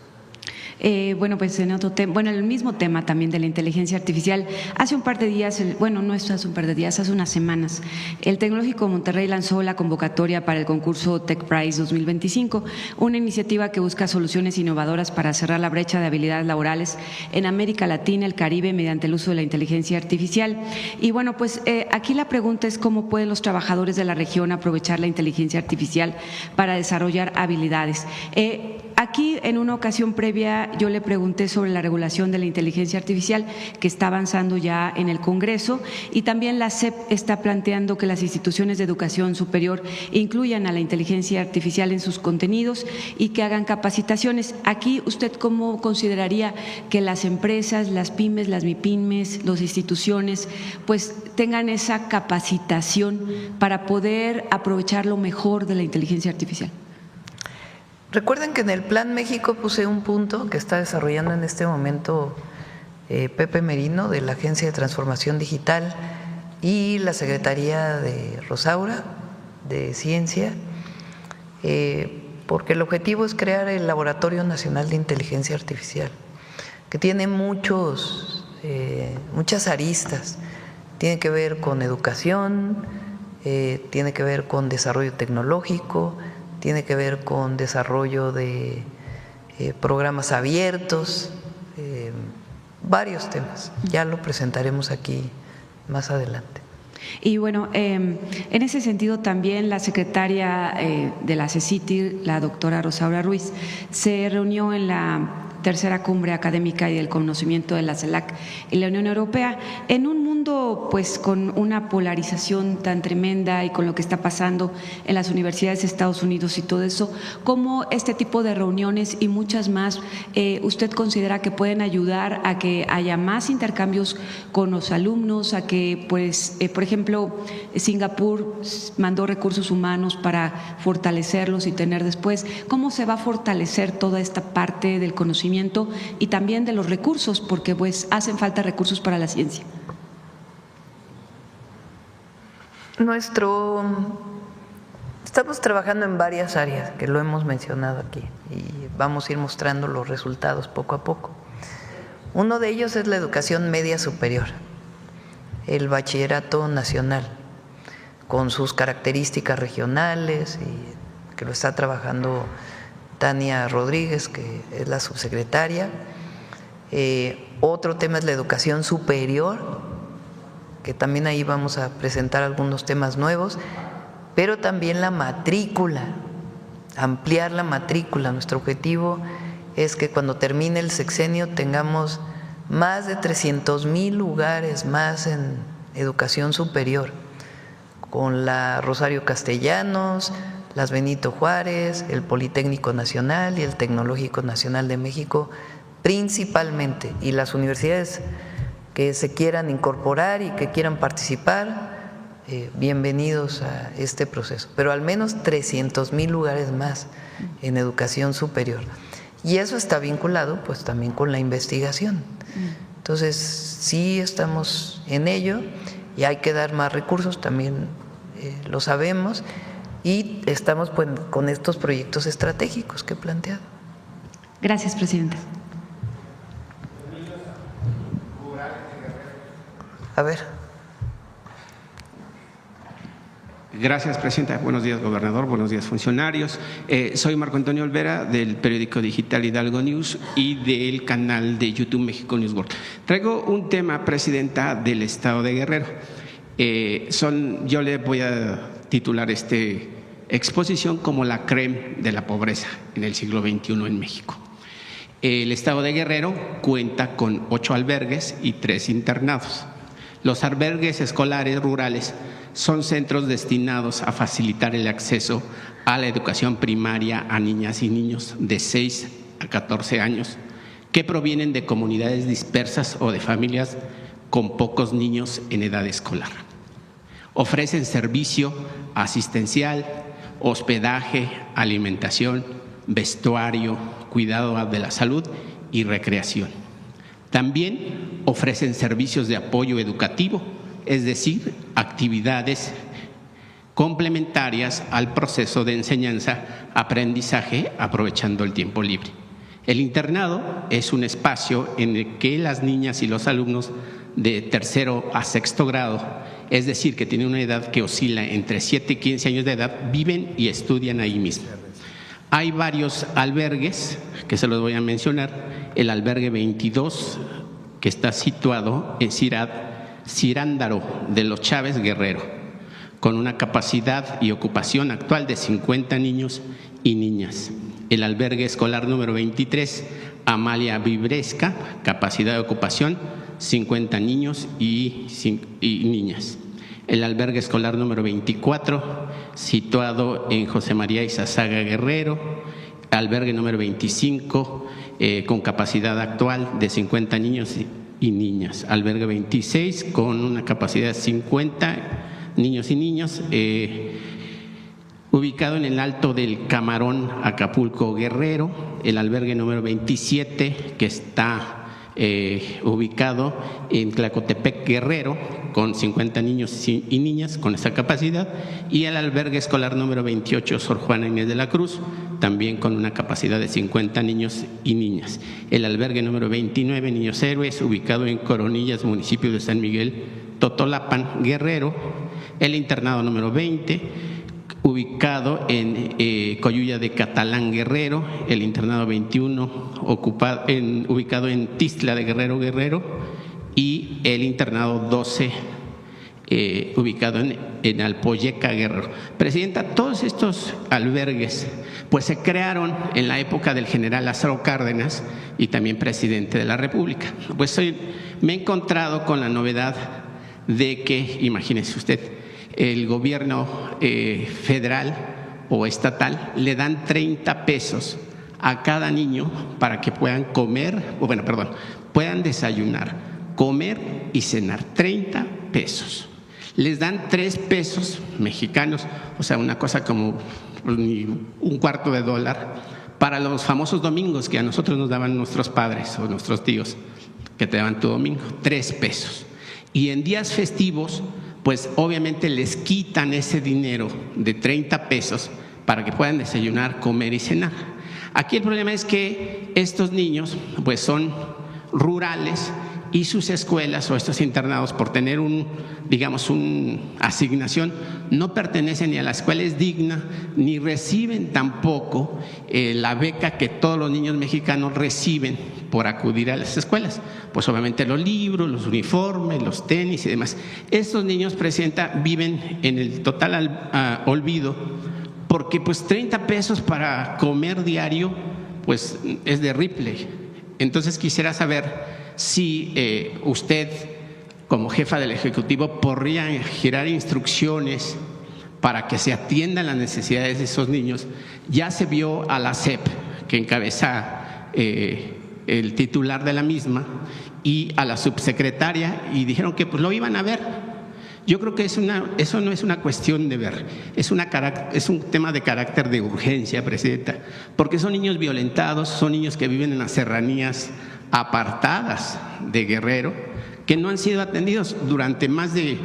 Bueno, pues en otro tema, bueno, el mismo tema también de la inteligencia artificial. Hace un par de días, bueno, no es hace un par de días, hace unas semanas, el Tecnológico de Monterrey lanzó la convocatoria para el concurso Tech Prize 2025, una iniciativa que busca soluciones innovadoras para cerrar la brecha de habilidades laborales en América Latina, el Caribe, mediante el uso de la inteligencia artificial. Y bueno, pues aquí la pregunta es cómo pueden los trabajadores de la región aprovechar la inteligencia artificial para desarrollar habilidades. Aquí, en una ocasión previa, yo le pregunté sobre la regulación de la inteligencia artificial, que está avanzando ya en el Congreso, y también la SEP está planteando que las instituciones de educación superior incluyan a la inteligencia artificial en sus contenidos y que hagan capacitaciones. Aquí, ¿usted cómo consideraría que las empresas, las pymes, las MIPYMES, las instituciones, pues tengan esa capacitación para poder aprovechar lo mejor de la inteligencia artificial? Recuerden que en el Plan México puse un punto que está desarrollando en este momento Pepe Merino de la Agencia de Transformación Digital y la Secretaría de Rosaura de Ciencia, porque el objetivo es crear el Laboratorio Nacional de Inteligencia Artificial, que tiene muchas aristas. Tiene que ver con educación, tiene que ver con desarrollo tecnológico, tiene que ver con desarrollo de programas abiertos, varios temas. Ya lo presentaremos aquí más adelante. Y bueno, en ese sentido también la secretaria de la CECITI, la doctora Rosaura Ruiz, se reunió en la tercera cumbre académica y del conocimiento de la CELAC y la Unión Europea, en un mundo pues con una polarización tan tremenda y con lo que está pasando en las universidades de Estados Unidos y todo eso, ¿cómo este tipo de reuniones y muchas más usted considera que pueden ayudar a que haya más intercambios con los alumnos, a que pues por ejemplo Singapur mandó recursos humanos para fortalecerlos y tener después, ¿cómo se va a fortalecer toda esta parte del conocimiento y también de los recursos, porque pues hacen falta recursos para la ciencia? Estamos trabajando en varias áreas que lo hemos mencionado aquí y vamos a ir mostrando los resultados poco a poco. Uno de ellos es la educación media superior, el bachillerato nacional, con sus características regionales y que lo está trabajando Tania Rodríguez, que es la subsecretaria. Otro tema es la educación superior, que también ahí vamos a presentar algunos temas nuevos, pero también la matrícula, ampliar la matrícula. Nuestro objetivo es que cuando termine el sexenio tengamos más de 300,000 lugares más en educación superior, con la Rosario Castellanos, las Benito Juárez, el Politécnico Nacional y el Tecnológico Nacional de México principalmente, y las universidades que se quieran incorporar y que quieran participar, bienvenidos a este proceso, pero al menos 300,000 lugares más en educación superior. Y eso está vinculado pues también con la investigación. Entonces sí estamos en ello y hay que dar más recursos, también lo sabemos. Y estamos pues, con estos proyectos estratégicos que he planteado. Gracias, presidenta. A ver. Gracias, presidenta. Buenos días, gobernador. Buenos días, funcionarios. Soy Marco Antonio Olvera, del periódico digital Hidalgo News y del canal de YouTube México News World. Traigo un tema, presidenta, del estado de Guerrero. Yo le voy a titular exposición como la creme de la pobreza en el siglo XXI en México. El estado de Guerrero cuenta con 8 albergues y 3 internados. Los albergues escolares rurales son centros destinados a facilitar el acceso a la educación primaria a niñas y niños de 6 a 14 años que provienen de comunidades dispersas o de familias con pocos niños en edad escolar. Ofrecen servicio asistencial, hospedaje, alimentación, vestuario, cuidado de la salud y recreación. También ofrecen servicios de apoyo educativo, es decir, actividades complementarias al proceso de enseñanza-aprendizaje aprovechando el tiempo libre. El internado es un espacio en el que las niñas y los alumnos de 3º a 6º grado, es decir, que tienen una edad que oscila entre 7 y 15 años de edad, viven y estudian ahí mismo. Hay varios albergues que se los voy a mencionar. El albergue 22, que está situado en Cirándaro de los Chávez Guerrero, con una capacidad y ocupación actual de 50 niños y niñas. el albergue escolar número 23, Amalia Vibresca, capacidad de ocupación 50 niños y niñas. El albergue escolar número 24, situado en José María Izazaga Guerrero. Albergue número 25, con capacidad actual de 50 niños y niñas. Albergue 26, con una capacidad de 50 niños y niñas, ubicado en el Alto del Camarón, Acapulco, Guerrero. El albergue número 27, que está ubicado en Tlacotepec, Guerrero, con 50 niños y niñas con esa capacidad. Y el albergue escolar número 28, Sor Juana Inés de la Cruz, también con una capacidad de 50 niños y niñas. El albergue número 29, Niños Héroes, ubicado en Coronillas, municipio de San Miguel, Totolapan, Guerrero. El internado número 20, ubicado en Coyulla de Catalán, Guerrero. El internado 21, ubicado en Tistla de Guerrero, y el internado 12, ubicado en Alpoyeca, Guerrero. Presidenta, todos estos albergues pues se crearon en la época del general Lázaro Cárdenas y también presidente de la República. Pues hoy me he encontrado con la novedad de que, imagínese usted, el gobierno federal o estatal le dan 30 pesos a cada niño para que puedan puedan desayunar, comer y cenar. 30 pesos. Les dan 3 pesos mexicanos, o sea, una cosa como un cuarto de dólar, para los famosos domingos que a nosotros nos daban nuestros padres o nuestros tíos, que te daban tu domingo, 3 pesos. Y en días festivos, pues obviamente les quitan ese dinero de 30 pesos para que puedan desayunar, comer y cenar. Aquí el problema es que estos niños pues son rurales y sus escuelas o estos internados, por tener una asignación, no pertenecen ni a la escuela es digna, ni reciben tampoco la beca que todos los niños mexicanos reciben por acudir a las escuelas. Pues obviamente los libros, los uniformes, los tenis y demás. Estos niños, Presidenta, viven en el total olvido, porque pues 30 pesos para comer diario pues es de Ripley. Entonces quisiera saber si usted, como jefa del Ejecutivo, podría girar instrucciones para que se atiendan las necesidades de esos niños. Ya se vio a la SEP, que encabeza el titular de la misma, y a la subsecretaria, y dijeron que pues lo iban a ver. Yo creo que eso no es una cuestión de ver, es un tema de carácter de urgencia, Presidenta, porque son niños violentados, son niños que viven en las serranías apartadas de Guerrero, que no han sido atendidos durante más de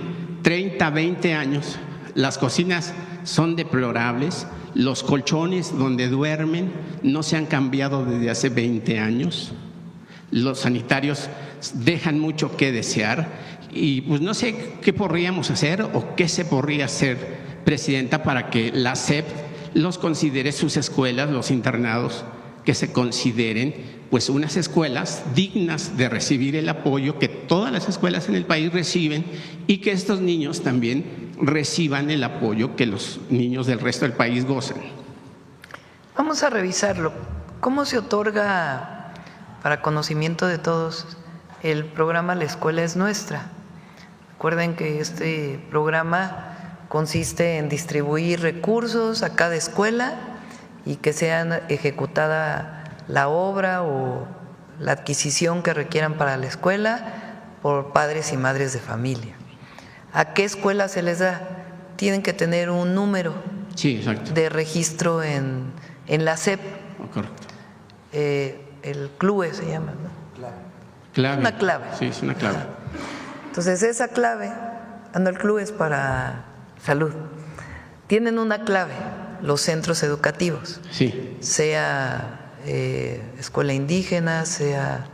30, 20 años. Las cocinas son deplorables, los colchones donde duermen no se han cambiado desde hace 20 años, los sanitarios dejan mucho que desear, y pues no sé qué podríamos hacer o qué se podría hacer, Presidenta, para que la SEP los considere sus escuelas, los internados, que se consideren pues unas escuelas dignas de recibir el apoyo que todas las escuelas en el país reciben, y que estos niños también reciban el apoyo que los niños del resto del país gozan. Vamos a revisarlo. ¿Cómo se otorga, para conocimiento de todos, el programa La Escuela es Nuestra? Recuerden que este programa consiste en distribuir recursos a cada escuela y que sea ejecutada la obra o la adquisición que requieran para la escuela por padres y madres de familia. ¿A qué escuela se les da? Tienen que tener un número de registro en la SEP. Correcto. El CLUE se llama, ¿no? Clave. Una clave. Sí, es una clave. Entonces esa clave, el CLUE es para salud. Tienen una clave los centros educativos, sí, sea escuela indígena, sea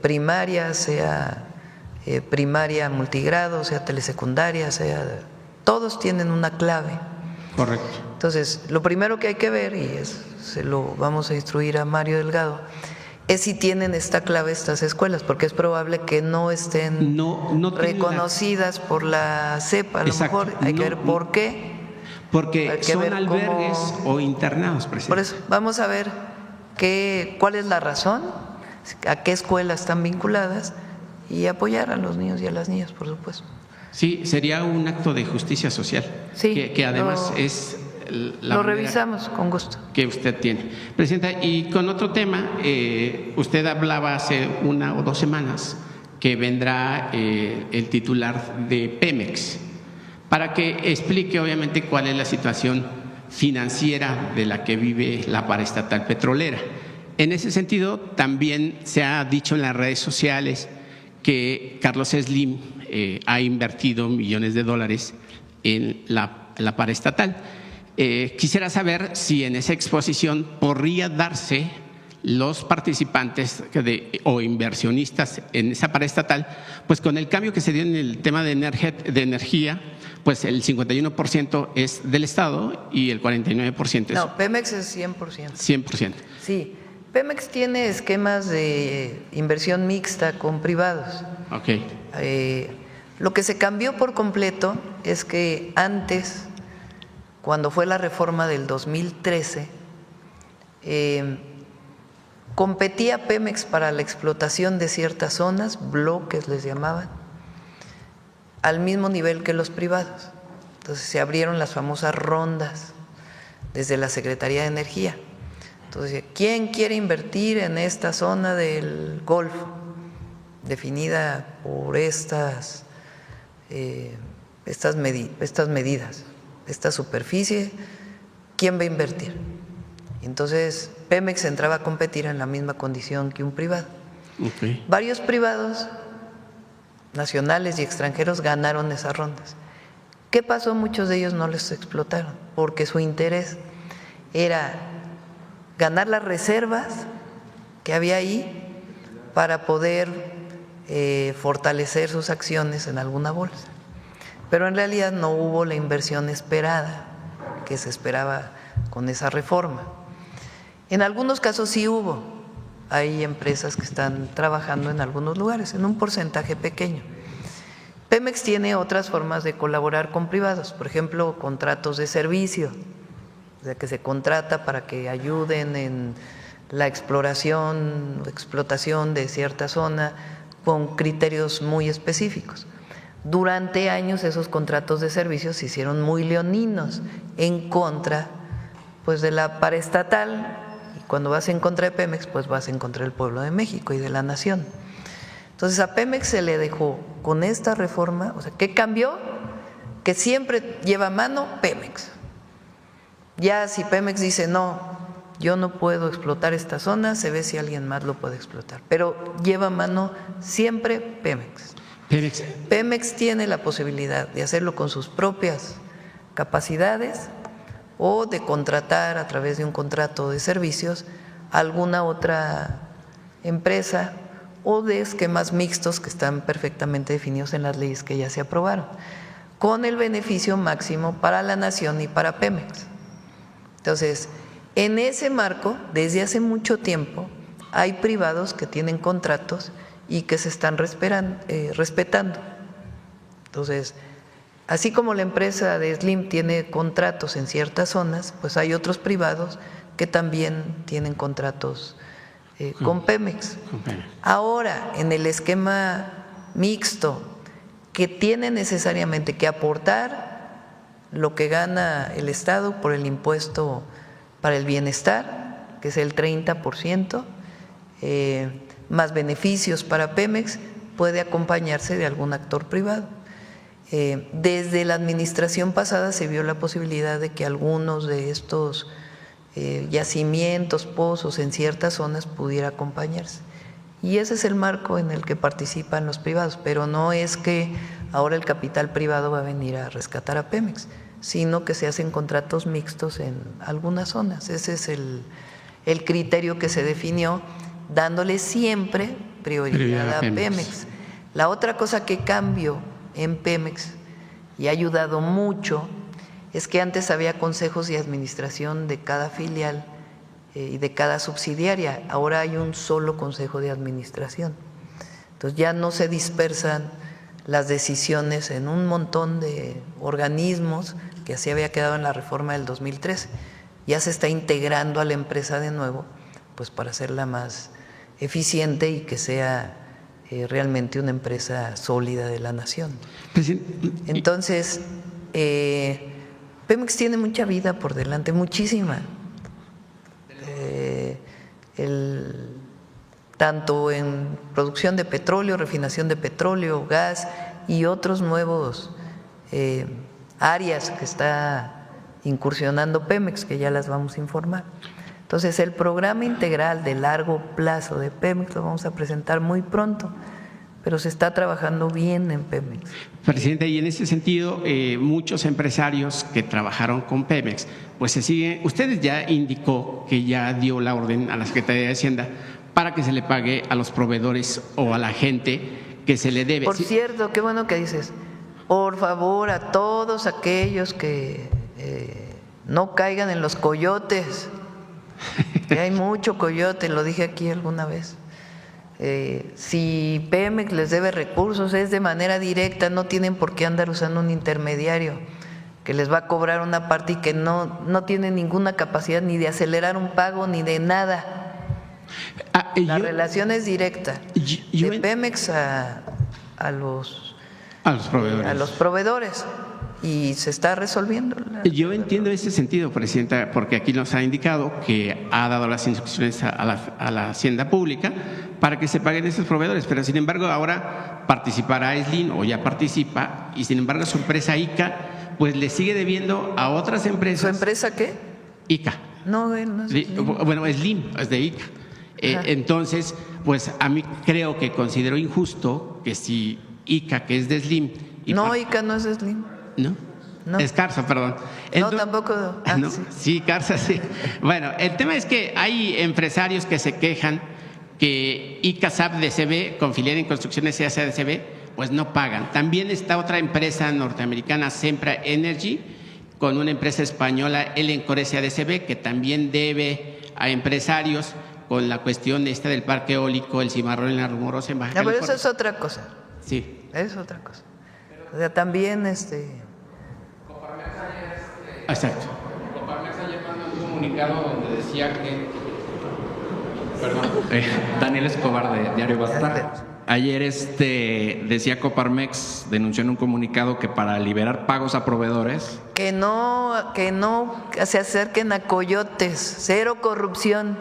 primaria, sea primaria multigrado, sea telesecundaria, todos tienen una clave. Correcto. Entonces, lo primero que hay que ver, y se lo vamos a instruir a Mario Delgado, es si tienen esta clave estas escuelas, porque es probable que no estén no reconocidas por la SEP. A lo mejor hay que ver por qué Porque Hay que son ver albergues cómo- o internados, presidente. Por eso, vamos a ver cuál es la razón, a qué escuelas están vinculadas y apoyar a los niños y a las niñas, por supuesto. Sí, sería un acto de justicia social, Sí, que además lo- es la Lo manera revisamos con gusto. que usted tiene. Presidenta, y con otro tema, usted hablaba hace 1 o 2 semanas que vendrá el titular de Pemex para que explique obviamente cuál es la situación financiera de la que vive la paraestatal petrolera. En ese sentido, también se ha dicho en las redes sociales que Carlos Slim ha invertido millones de dólares en la paraestatal. Quisiera saber si en esa exposición podría darse los participantes o inversionistas en esa paraestatal, pues con el cambio que se dio en el tema de energía, pues el 51% es del Estado y el 49% es No, Pemex es 100%. 100%. Sí, Pemex tiene esquemas de inversión mixta con privados. Ok. Lo que se cambió por completo es que antes, cuando fue la reforma del 2013, competía Pemex para la explotación de ciertas zonas, bloques les llamaban, al mismo nivel que los privados. Entonces se abrieron las famosas rondas desde la Secretaría de Energía. Entonces, ¿quién quiere invertir en esta zona del Golfo, definida por estas medidas, esta superficie? ¿Quién va a invertir? Entonces, Pemex entraba a competir en la misma condición que un privado. Okay. Varios privados, nacionales y extranjeros, ganaron esas rondas. ¿Qué pasó? Muchos de ellos no les explotaron, porque su interés era ganar las reservas que había ahí para poder fortalecer sus acciones en alguna bolsa. Pero en realidad no hubo la inversión esperada, que se esperaba con esa reforma. En algunos casos sí hubo. Hay empresas que están trabajando en algunos lugares, en un porcentaje pequeño. Pemex tiene otras formas de colaborar con privados, por ejemplo, contratos de servicio, o sea, que se contrata para que ayuden en la exploración, explotación de cierta zona con criterios muy específicos. Durante años esos contratos de servicios se hicieron muy leoninos en contra, pues, de la paraestatal, y cuando vas en contra de Pemex, pues vas en contra del pueblo de México y de la nación. Entonces a Pemex se le dejó con esta reforma, o sea, ¿qué cambió? Que siempre lleva a mano Pemex. Ya si Pemex dice no, yo no puedo explotar esta zona, se ve si alguien más lo puede explotar, pero lleva a mano siempre Pemex. Pemex tiene la posibilidad de hacerlo con sus propias capacidades o de contratar a través de un contrato de servicios a alguna otra empresa o de esquemas mixtos que están perfectamente definidos en las leyes que ya se aprobaron, con el beneficio máximo para la nación y para Pemex. Entonces, en ese marco, desde hace mucho tiempo, hay privados que tienen contratos y que se están respetando. Entonces, así como la empresa de Slim tiene contratos en ciertas zonas, pues hay otros privados que también tienen contratos con Pemex. Ahora, en el esquema mixto, que tiene necesariamente que aportar lo que gana el Estado por el impuesto para el bienestar, que es el 30%, más beneficios para Pemex, puede acompañarse de algún actor privado. Desde la administración pasada se vio la posibilidad de que algunos de estos yacimientos, pozos en ciertas zonas pudiera acompañarse. Y ese es el marco en el que participan los privados, pero no es que ahora el capital privado va a venir a rescatar a Pemex, sino que se hacen contratos mixtos en algunas zonas. Ese es el criterio que se definió, dándole siempre prioridad a Pemex. La otra cosa que cambió en Pemex y ha ayudado mucho es que antes había consejos de administración de cada filial y de cada subsidiaria. Ahora hay un solo consejo de administración. Entonces ya no se dispersan las decisiones en un montón de organismos que así había quedado en la reforma del 2013. Ya se está integrando a la empresa de nuevo, pues para hacerla más eficiente y que sea realmente una empresa sólida de la nación. Entonces, Pemex tiene mucha vida por delante, muchísima. Tanto en producción de petróleo, refinación de petróleo, gas y otros nuevos áreas que está incursionando Pemex, que ya las vamos a informar. Entonces, el programa integral de largo plazo de Pemex lo vamos a presentar muy pronto, pero se está trabajando bien en Pemex. Presidente, y en ese sentido, muchos empresarios que trabajaron con Pemex, pues se siguen. Usted ya indicó que ya dio la orden a la Secretaría de Hacienda para que se le pague a los proveedores o a la gente que se le debe. Por cierto, qué bueno que dices, por favor, a todos aquellos que no caigan en los coyotes, que hay mucho coyote, lo dije aquí alguna vez. Si Pemex les debe recursos es de manera directa, no tienen por qué andar usando un intermediario que les va a cobrar una parte y que no tiene ninguna capacidad ni de acelerar un pago ni de nada. La relación es directa de Pemex a los proveedores. Y se está resolviendo. Yo entiendo ese sentido, Presidenta, porque aquí nos ha indicado que ha dado las instrucciones a la Hacienda Pública para que se paguen esos proveedores, pero sin embargo ahora participará SLIN o ya participa y sin embargo su empresa ICA pues le sigue debiendo a otras empresas. ¿Su empresa qué? ICA. No es SLIN. Bueno, SLIN es de ICA. Entonces, pues a mí considero injusto que si ICA, que es de SLIN… No, ICA no es SLIN. ¿No? No. Es Carsa, perdón. Entonces, no, tampoco. No, sí, Carsa, sí. Bueno, el tema es que hay empresarios que se quejan que ICASAP DCB, con filial en Construcciones SADCB, pues no pagan. También está otra empresa norteamericana, Sempra Energy, con una empresa española, Elencore SADCB, que también debe a empresarios con la cuestión esta del parque eólico, el Cimarrón en la Rumorosa en Baja California. Pero eso es otra cosa. Sí. Es otra cosa. O sea, también Coparmex ayer, Exacto. Coparmex ayer mandó un comunicado donde decía que… Perdón, Daniel Escobar de Diario Basta. Ayer decía Coparmex, denunció en un comunicado que para liberar pagos a proveedores… Que no se acerquen a coyotes, cero corrupción.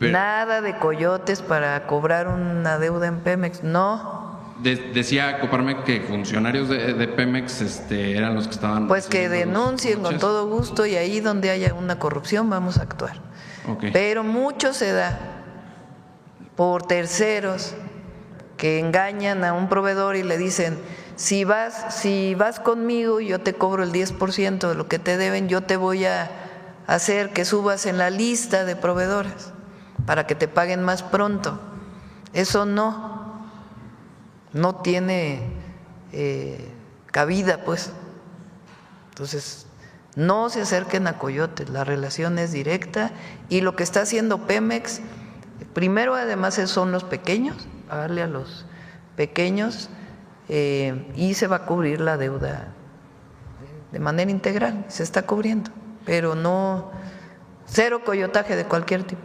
Nada de coyotes para cobrar una deuda en Pemex, no. Decía Coparmex que funcionarios de Pemex eran los que estaban… Pues que denuncien con todo gusto y ahí donde haya una corrupción vamos a actuar. Okay. Pero mucho se da por terceros que engañan a un proveedor y le dicen, si vas conmigo yo te cobro el 10% de lo que te deben, yo te voy a hacer que subas en la lista de proveedores para que te paguen más pronto. Eso no tiene cabida, pues. Entonces, no se acerquen a coyotes, la relación es directa y lo que está haciendo Pemex, primero además son los pequeños, pagarle a los pequeños y se va a cubrir la deuda de manera integral, se está cubriendo, pero no, cero coyotaje de cualquier tipo.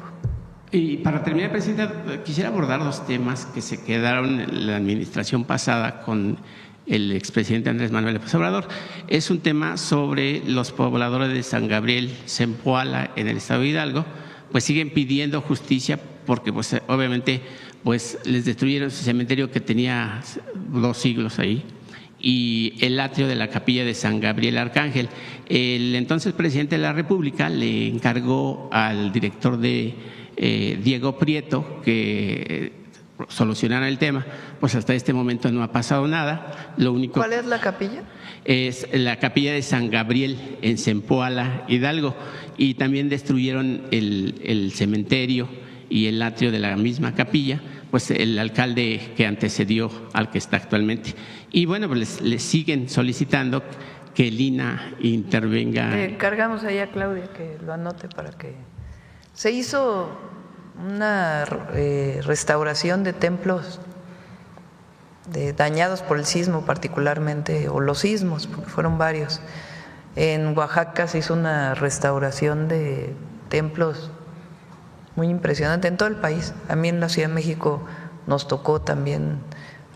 Y para terminar, Presidenta, quisiera abordar dos temas que se quedaron en la administración pasada con el expresidente Andrés Manuel López Obrador. Es un tema sobre los pobladores de San Gabriel, Zempoala, en el estado de Hidalgo, pues siguen pidiendo justicia porque pues obviamente pues les destruyeron su cementerio que tenía 2 siglos ahí y el atrio de la capilla de San Gabriel Arcángel. El entonces presidente de la República le encargó al director de Diego Prieto que solucionara el tema, pues hasta este momento no ha pasado nada. Lo único… ¿Cuál es la capilla? Es la capilla de San Gabriel en Zempoala, Hidalgo, y también destruyeron el cementerio y el atrio de la misma capilla, pues el alcalde que antecedió al que está actualmente. Y bueno, pues les siguen solicitando que el INAH intervenga. Cargamos ahí a Claudia que lo anote para que… Se hizo una restauración de templos dañados por el sismo particularmente, o los sismos, porque fueron varios. En Oaxaca se hizo una restauración de templos muy impresionante en todo el país. A mí en la Ciudad de México nos tocó también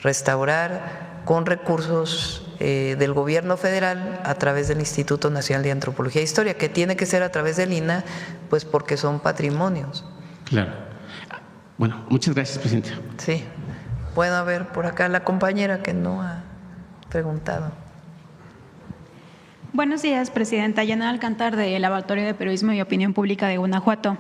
restaurar con recursos del gobierno federal a través del Instituto Nacional de Antropología e Historia, que tiene que ser a través del INAH, pues porque son patrimonios. Claro. Bueno, muchas gracias, presidenta. Sí. Bueno, a ver, por acá la compañera que no ha preguntado. Buenos días, presidenta. Yana Alcántar, del Laboratorio de Periodismo y Opinión Pública de Guanajuato.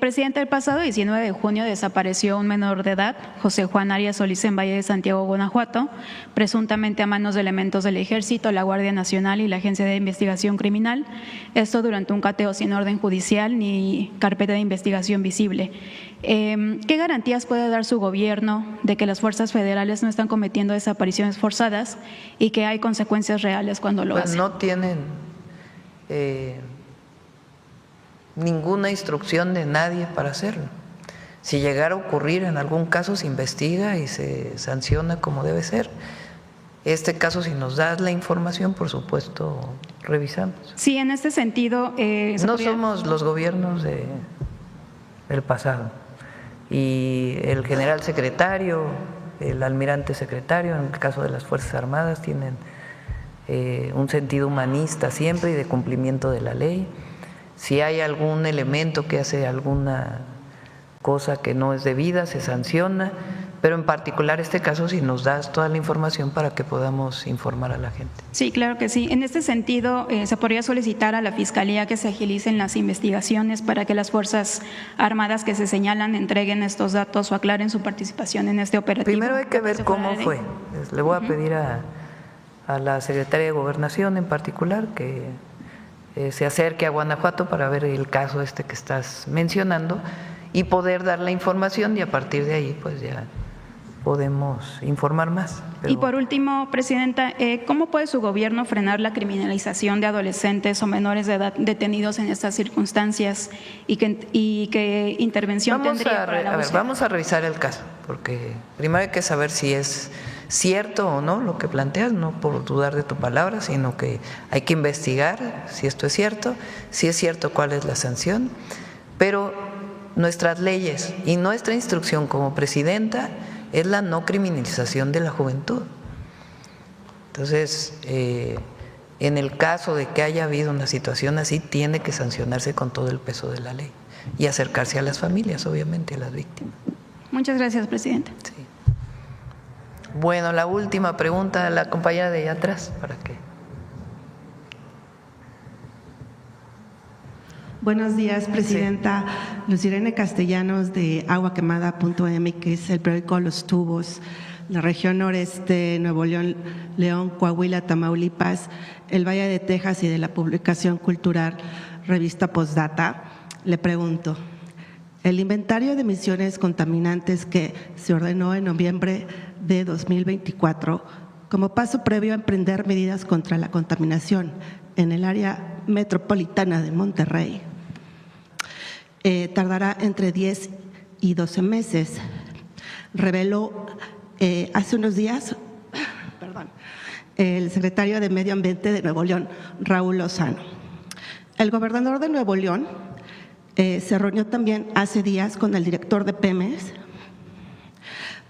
Presidenta, el pasado 19 de junio desapareció un menor de edad, José Juan Arias Solís, en Valle de Santiago, Guanajuato, presuntamente a manos de elementos del Ejército, la Guardia Nacional y la Agencia de Investigación Criminal. Esto durante un cateo sin orden judicial ni carpeta de investigación visible. ¿Qué garantías puede dar su gobierno de que las fuerzas federales no están cometiendo desapariciones forzadas y que hay consecuencias reales cuando lo hacen? No tienen ninguna instrucción de nadie para hacerlo. Si llegara a ocurrir en algún caso, se investiga y se sanciona como debe ser. Este caso, si nos das la información, por supuesto, revisamos. Sí, en este sentido… no somos los gobiernos del pasado. Y el general secretario, el almirante secretario, en el caso de las Fuerzas Armadas, tienen un sentido humanista siempre y de cumplimiento de la ley. Si hay algún elemento que hace alguna cosa que no es debida, se sanciona, pero en particular este caso, si nos das toda la información para que podamos informar a la gente. Sí, claro que sí. En este sentido, se podría solicitar a la Fiscalía que se agilicen las investigaciones para que las Fuerzas Armadas que se señalan entreguen estos datos o aclaren su participación en este operativo. Primero hay que ver cómo fue. Le voy a pedir a la Secretaría de Gobernación en particular que se acerque a Guanajuato para ver el caso este que estás mencionando y poder dar la información, y a partir de ahí pues ya podemos informar más. Y por último, presidenta, ¿cómo puede su gobierno frenar la criminalización de adolescentes o menores de edad detenidos en estas circunstancias y qué intervención tendría para la búsqueda? Vamos a revisar el caso, porque primero hay que saber si es cierto o no lo que planteas, no por dudar de tu palabra, sino que hay que investigar si esto es cierto, si es cierto cuál es la sanción, pero nuestras leyes y nuestra instrucción como presidenta es la no criminalización de la juventud. Entonces, en el caso de que haya habido una situación así, tiene que sancionarse con todo el peso de la ley y acercarse a las familias, obviamente, a las víctimas. Muchas gracias, presidenta. Sí. Bueno, la última pregunta a la compañera de allá atrás, ¿para qué? Buenos días, presidenta. Sí. Luz Irene Castellanos, de aguaquemada.m, que es el periódico Los Tubos, la región noreste, Nuevo León, León, Coahuila, Tamaulipas, el Valle de Texas y de la publicación cultural Revista Postdata. Le pregunto, el inventario de emisiones contaminantes que se ordenó en noviembre de 2024 como paso previo a emprender medidas contra la contaminación en el área metropolitana de Monterrey, tardará entre 10 y 12 meses. Reveló hace unos días el secretario de Medio Ambiente de Nuevo León, Raúl Lozano. El gobernador de Nuevo León se reunió también hace días con el director de Pemex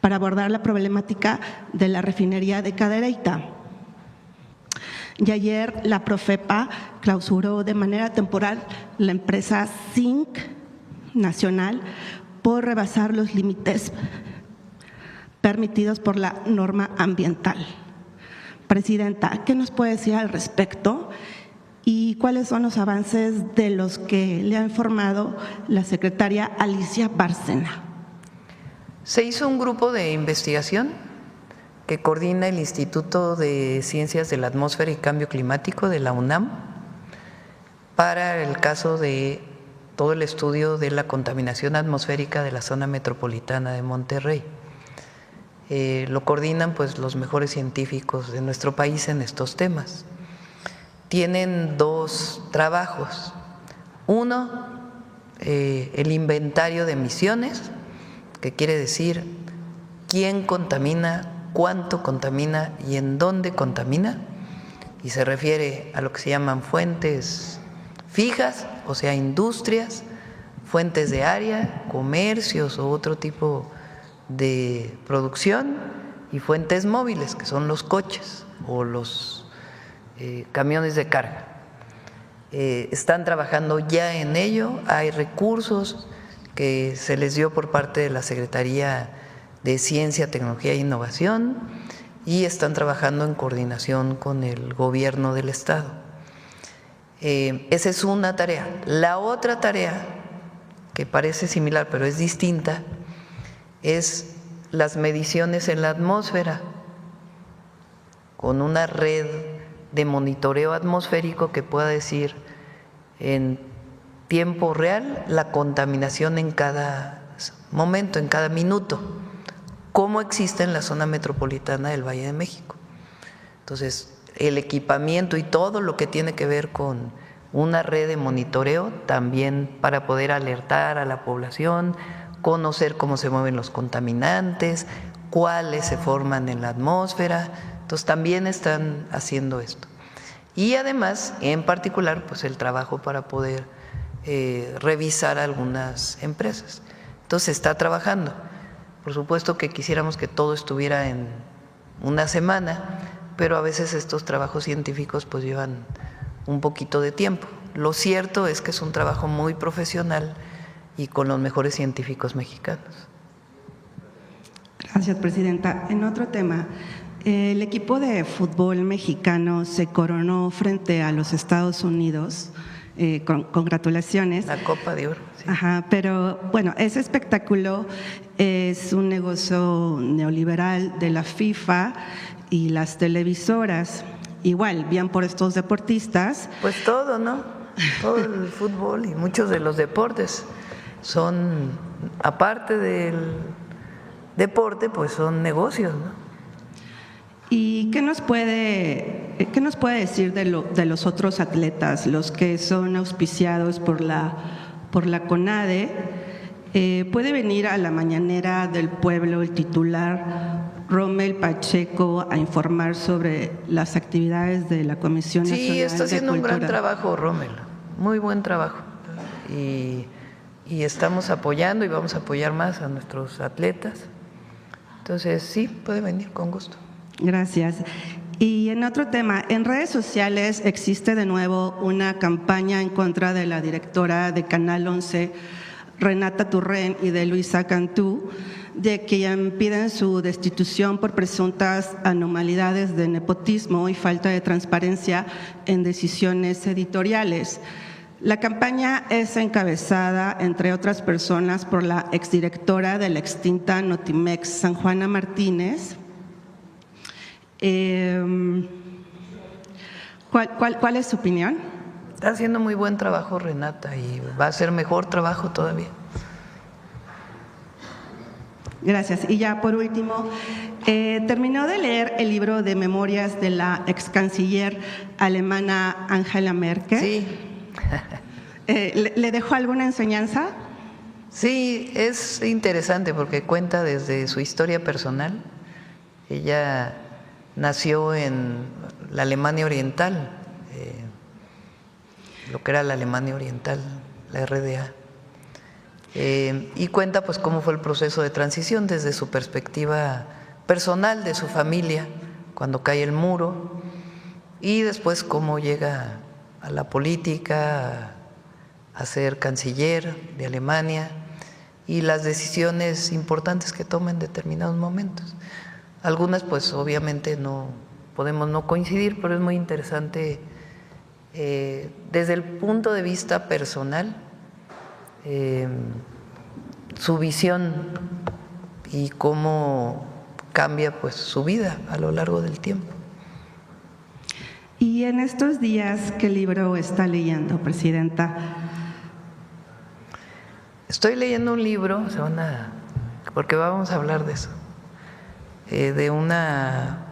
para abordar la problemática de la refinería de Cadereyta. Y ayer la Profepa clausuró de manera temporal la empresa Zinc Nacional por rebasar los límites permitidos por la norma ambiental. Presidenta, ¿qué nos puede decir al respecto? ¿Y cuáles son los avances de los que le ha informado la secretaria Alicia Bárcena? Se hizo un grupo de investigación que coordina el Instituto de Ciencias de la Atmósfera y Cambio Climático de la UNAM para el caso de todo el estudio de la contaminación atmosférica de la zona metropolitana de Monterrey. Lo coordinan pues los mejores científicos de nuestro país en estos temas. Tienen dos trabajos. Uno, el inventario de emisiones, que quiere decir quién contamina cuánto contamina y en dónde contamina, y se refiere a lo que se llaman fuentes fijas, o sea, industrias, fuentes de área, comercios o otro tipo de producción, y fuentes móviles, que son los coches o los camiones de carga. Están trabajando ya en ello, hay recursos que se les dio por parte de la Secretaría de Ciencia, Tecnología e Innovación y están trabajando en coordinación con el gobierno del estado. Esa es una tarea. La otra tarea, que parece similar pero es distinta, es las mediciones en la atmósfera, con una red de monitoreo atmosférico que pueda decir en tiempo real la contaminación en cada momento, en cada minuto, como existe en la zona metropolitana del Valle de México. Entonces, el equipamiento y todo lo que tiene que ver con una red de monitoreo también para poder alertar a la población, conocer cómo se mueven los contaminantes, cuáles se forman en la atmósfera. Entonces también están haciendo esto. Y además, en particular, pues el trabajo para poder revisar algunas empresas. Entonces se está trabajando. Por supuesto que quisiéramos que todo estuviera en una semana, pero a veces estos trabajos científicos pues llevan un poquito de tiempo. Lo cierto es que es un trabajo muy profesional y con los mejores científicos mexicanos. Gracias, presidenta. En otro tema, el equipo de fútbol mexicano se coronó frente a los Estados Unidos. Congratulaciones. La Copa de Oro. Sí. Ajá, pero bueno, ese espectáculo es un negocio neoliberal de la FIFA y las televisoras. Igual, bien por estos deportistas. Pues todo, ¿no? Todo el fútbol y muchos de los deportes son, aparte del deporte, pues son negocios, ¿no? ¿Y qué nos puede decir de los otros atletas, los que son auspiciados por la CONADE? ¿Puede venir a la mañanera del pueblo el titular Rommel Pacheco a informar sobre las actividades de la Comisión Nacional de Cultura? Sí, está haciendo un gran trabajo Rommel, muy buen trabajo. Y estamos apoyando y vamos a apoyar más a nuestros atletas. Entonces, sí, puede venir con gusto. Gracias. Y en otro tema, en redes sociales existe de nuevo una campaña en contra de la directora de Canal 11, Renata Turren, y de Luisa Cantú, de quien piden su destitución por presuntas anormalidades de nepotismo y falta de transparencia en decisiones editoriales. La campaña es encabezada, entre otras personas, por la exdirectora de la extinta Notimex, San Juana Martínez. ¿Cuál es su opinión? Está haciendo muy buen trabajo Renata y va a hacer mejor trabajo todavía. Gracias. Y ya por último, terminó de leer el libro de memorias de la ex canciller alemana Angela Merkel. Sí. ¿Le dejó alguna enseñanza? Sí, es interesante porque cuenta desde su historia personal. Ella nació en la Alemania Oriental, lo que era la Alemania Oriental, la RDA, y cuenta pues cómo fue el proceso de transición desde su perspectiva personal, de su familia, cuando cae el muro, y después cómo llega a la política, a ser canciller de Alemania, y las decisiones importantes que toma en determinados momentos. Algunas pues obviamente no podemos no coincidir, pero es muy interesante desde el punto de vista personal su visión y cómo cambia pues su vida a lo largo del tiempo. Y en estos días, ¿qué libro está leyendo, presidenta? Estoy leyendo un libro, porque vamos a hablar de eso, de una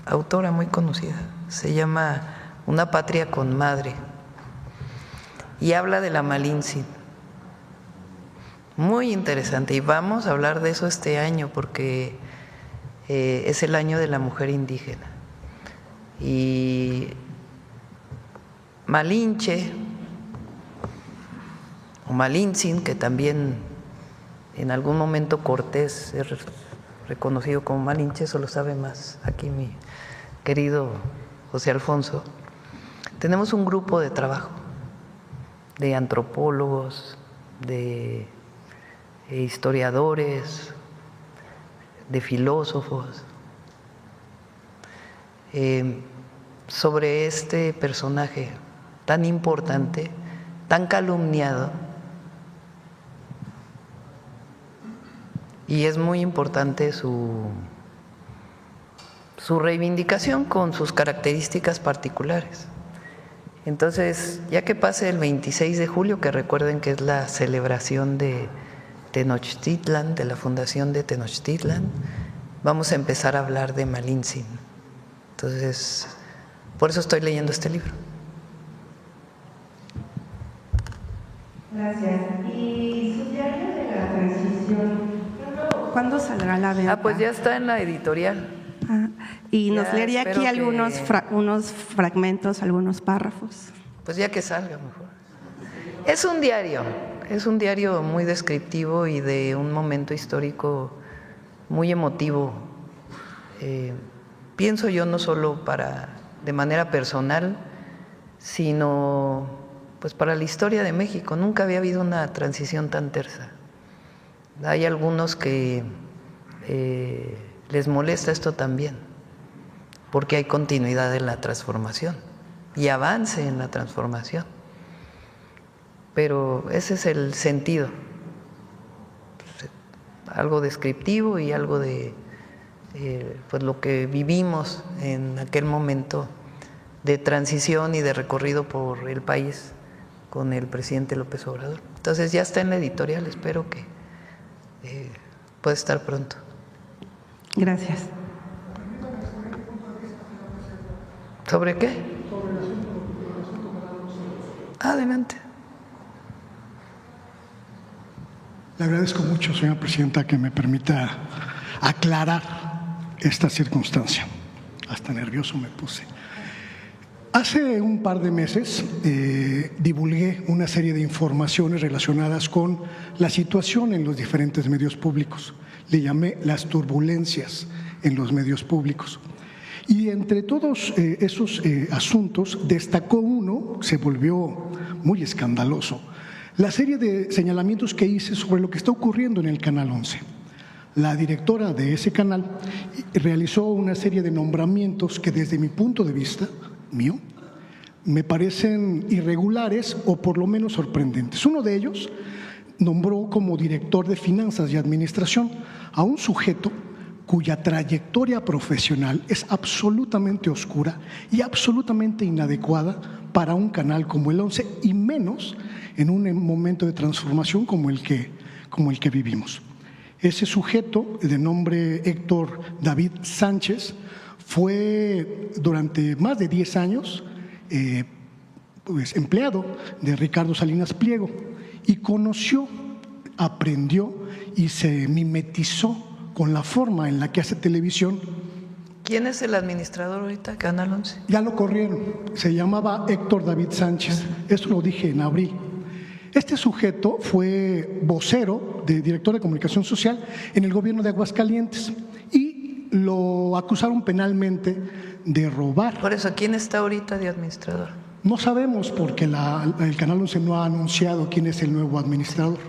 autora muy conocida, se llama Una patria con madre, y habla de la Malintzin. Muy interesante, y vamos a hablar de eso este año, porque es el año de la mujer indígena. Y Malinche, o Malintzin, que también en algún momento Cortés es reconocido como Malinche, eso lo sabe más aquí mi querido José Alfonso. Tenemos un grupo de trabajo de antropólogos, de historiadores, de filósofos, sobre este personaje tan importante, tan calumniado, y es muy importante su reivindicación con sus características particulares. Entonces, ya que pase el 26 de julio, que recuerden que es la celebración de Tenochtitlan, de la fundación de Tenochtitlan, vamos a empezar a hablar de Malintzin. Entonces, por eso estoy leyendo este libro. Gracias. ¿Y su diario de la transición, cuándo saldrá a la venta? Pues ya está en la editorial. Y nos Ya, leería aquí espero algunos unos fragmentos, algunos párrafos. Pues ya que salga mejor. Es un diario muy descriptivo y de un momento histórico muy emotivo. Pienso yo no solo de manera personal, sino pues para la historia de México. Nunca había habido una transición tan tersa. Hay algunos que les molesta esto también, porque hay continuidad en la transformación y avance en la transformación. Pero ese es el sentido, algo descriptivo y algo de pues lo que vivimos en aquel momento de transición y de recorrido por el país con el presidente López Obrador. Entonces ya está en la editorial, espero que pueda estar pronto. Gracias. ¿Sobre qué? Adelante. Le agradezco mucho, señora presidenta, que me permita aclarar esta circunstancia. Hasta nervioso me puse. Hace un par de meses divulgué una serie de informaciones relacionadas con la situación en los diferentes medios públicos. Le llamé las turbulencias en los medios públicos. Y entre todos esos asuntos destacó uno, se volvió muy escandaloso, la serie de señalamientos que hice sobre lo que está ocurriendo en el Canal 11. La directora de ese canal realizó una serie de nombramientos que desde mi punto de vista, mío, me parecen irregulares o por lo menos sorprendentes. Uno de ellos nombró como director de Finanzas y Administración a un sujeto cuya trayectoria profesional es absolutamente oscura y absolutamente inadecuada para un canal como el 11 y menos en un momento de transformación como el que vivimos. Ese sujeto, de nombre Héctor David Sánchez, fue durante más de 10 años empleado de Ricardo Salinas Pliego y conoció, aprendió y se mimetizó con la forma en la que hace televisión. ¿Quién es el administrador ahorita, Canal 11? Ya lo corrieron, se llamaba Héctor David Sánchez, esto lo dije en abril. Este sujeto fue vocero de director de comunicación social en el gobierno de Aguascalientes y lo acusaron penalmente de robar. Por eso, ¿quién está ahorita de administrador? No sabemos porque el Canal 11 no ha anunciado quién es el nuevo administrador.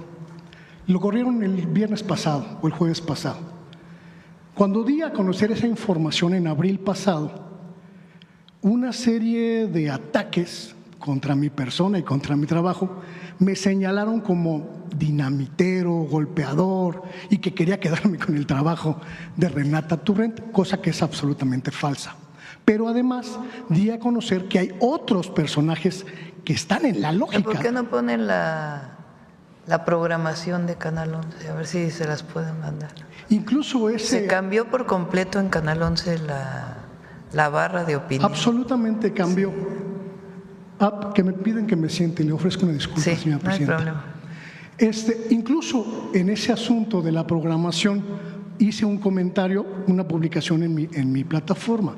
Lo corrieron el viernes pasado o el jueves pasado. Cuando di a conocer esa información en abril pasado, una serie de ataques contra mi persona y contra mi trabajo me señalaron como dinamitero, golpeador y que quería quedarme con el trabajo de Renata Turrent, cosa que es absolutamente falsa. Pero además di a conocer que hay otros personajes que están en la lógica. ¿Por qué no ponen la programación de Canal 11? A ver si se las pueden mandar. Incluso se cambió por completo en Canal 11 la barra de opinión. Absolutamente cambió. Que me piden que me siente y le ofrezco una disculpa, sí, señora presidenta. No hay problema. Incluso en ese asunto de la programación hice un comentario, una publicación en mi plataforma.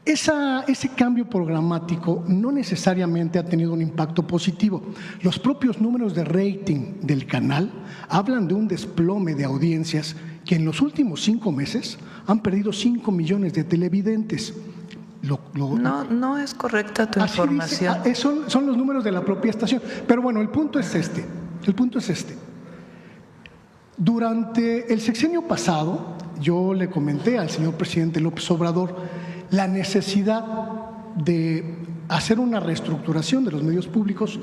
Ese cambio programático no necesariamente ha tenido un impacto positivo. Los propios números de rating del canal hablan de un desplome de audiencias que en los últimos 5 meses han perdido 5 millones de televidentes. No es correcta tu información. Son los números de la propia estación. Pero bueno, el punto es este. Durante el sexenio pasado, yo le comenté al señor presidente López Obrador la necesidad de hacer una reestructuración de los medios públicos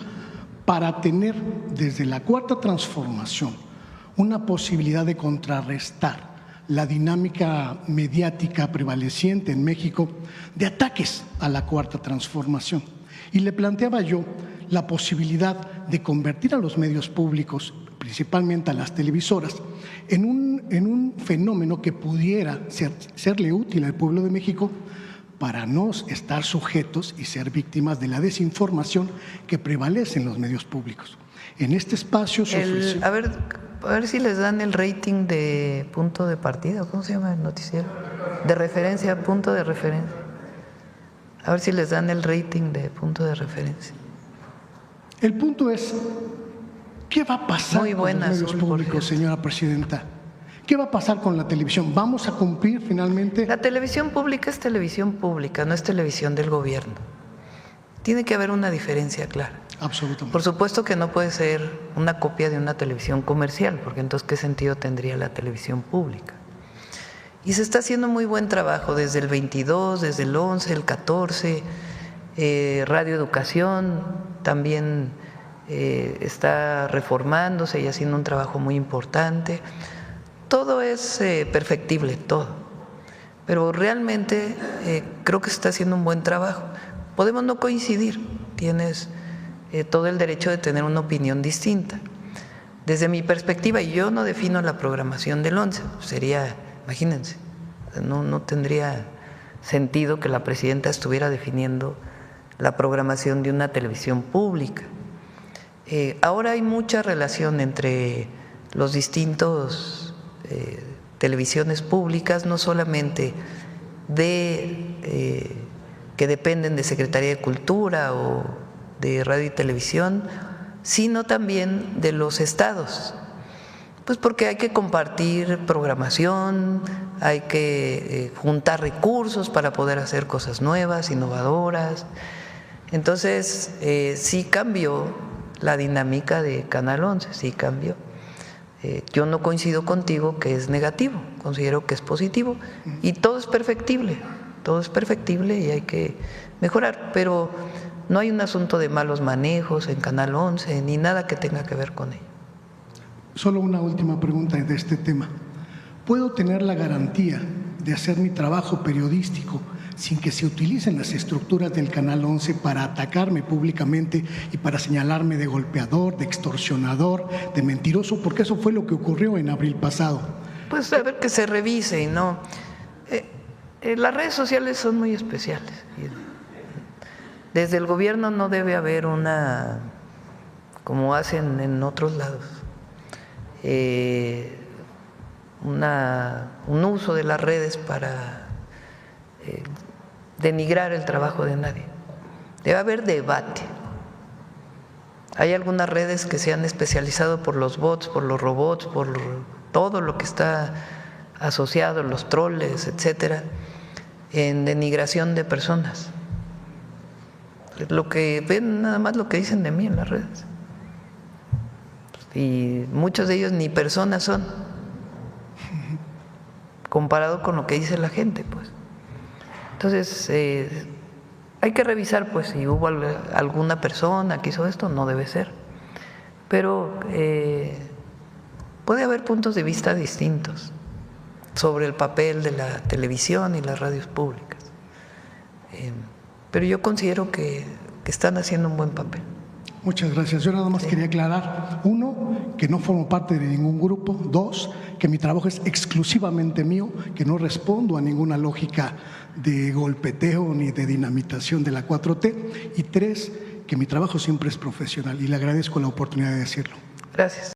para tener desde la Cuarta Transformación una posibilidad de contrarrestar la dinámica mediática prevaleciente en México de ataques a la Cuarta Transformación. Y le planteaba yo la posibilidad de convertir a los medios públicos, principalmente a las televisoras, en un fenómeno que pudiera serle útil al pueblo de México para no estar sujetos y ser víctimas de la desinformación que prevalece en los medios públicos. En este espacio a ver si les dan el rating de punto de partida, ¿cómo se llama el noticiero? De referencia, punto de referencia. A ver si les dan el rating de punto de referencia. El punto es, ¿qué va a pasar con los medios públicos, señora presidenta? ¿Qué va a pasar con la televisión? ¿Vamos a cumplir finalmente? La televisión pública es televisión pública, no es televisión del gobierno. Tiene que haber una diferencia clara. Absolutamente. Por supuesto que no puede ser una copia de una televisión comercial, porque entonces ¿qué sentido tendría la televisión pública? Y se está haciendo muy buen trabajo desde el 22, desde el 11, el 14, Radio Educación también está reformándose y haciendo un trabajo muy importante. Todo es perfectible, todo, pero realmente creo que se está haciendo un buen trabajo. Podemos no coincidir, tienes todo el derecho de tener una opinión distinta. Desde mi perspectiva, yo no defino la programación del 11, sería, imagínense, no tendría sentido que la presidenta estuviera definiendo la programación de una televisión pública. Ahora hay mucha relación entre los distintos televisiones públicas, no solamente que dependen de Secretaría de Cultura o de Radio y Televisión, sino también de los estados, pues porque hay que compartir programación, hay que juntar recursos para poder hacer cosas nuevas, innovadoras. Entonces, sí cambió la dinámica de Canal 11, sí cambió. Yo no coincido contigo que es negativo, considero que es positivo y todo es perfectible y hay que mejorar, pero no hay un asunto de malos manejos en Canal 11 ni nada que tenga que ver con ello. Solo una última pregunta de este tema. ¿Puedo tener la garantía de hacer mi trabajo periodístico sin que se utilicen las estructuras del Canal 11 para atacarme públicamente y para señalarme de golpeador, de extorsionador, de mentiroso? Porque eso fue lo que ocurrió en abril pasado. Pues a ver que se revise y no. Las redes sociales son muy especiales. Desde el gobierno no debe haber una, como hacen en otros lados, un uso de las redes para denigrar el trabajo de nadie. Debe haber debate. Hay algunas redes que se han especializado por los bots, por los robots, por todo lo que está asociado, los troles, etcétera, en denigración de personas. Lo que ven, nada más lo que dicen de mí en las redes. Y muchos de ellos ni personas son, comparado con lo que dice la gente, pues. Entonces, hay que revisar, pues, si hubo alguna persona que hizo esto, no debe ser. Pero puede haber puntos de vista distintos sobre el papel de la televisión y las radios públicas. Pero yo considero que están haciendo un buen papel. Muchas gracias. Yo nada más quería aclarar, 1, que no formo parte de ningún grupo; 2, que mi trabajo es exclusivamente mío, que no respondo a ninguna lógica de golpeteo ni de dinamitación de la 4T; y 3, que mi trabajo siempre es profesional, y le agradezco la oportunidad de decirlo. Gracias.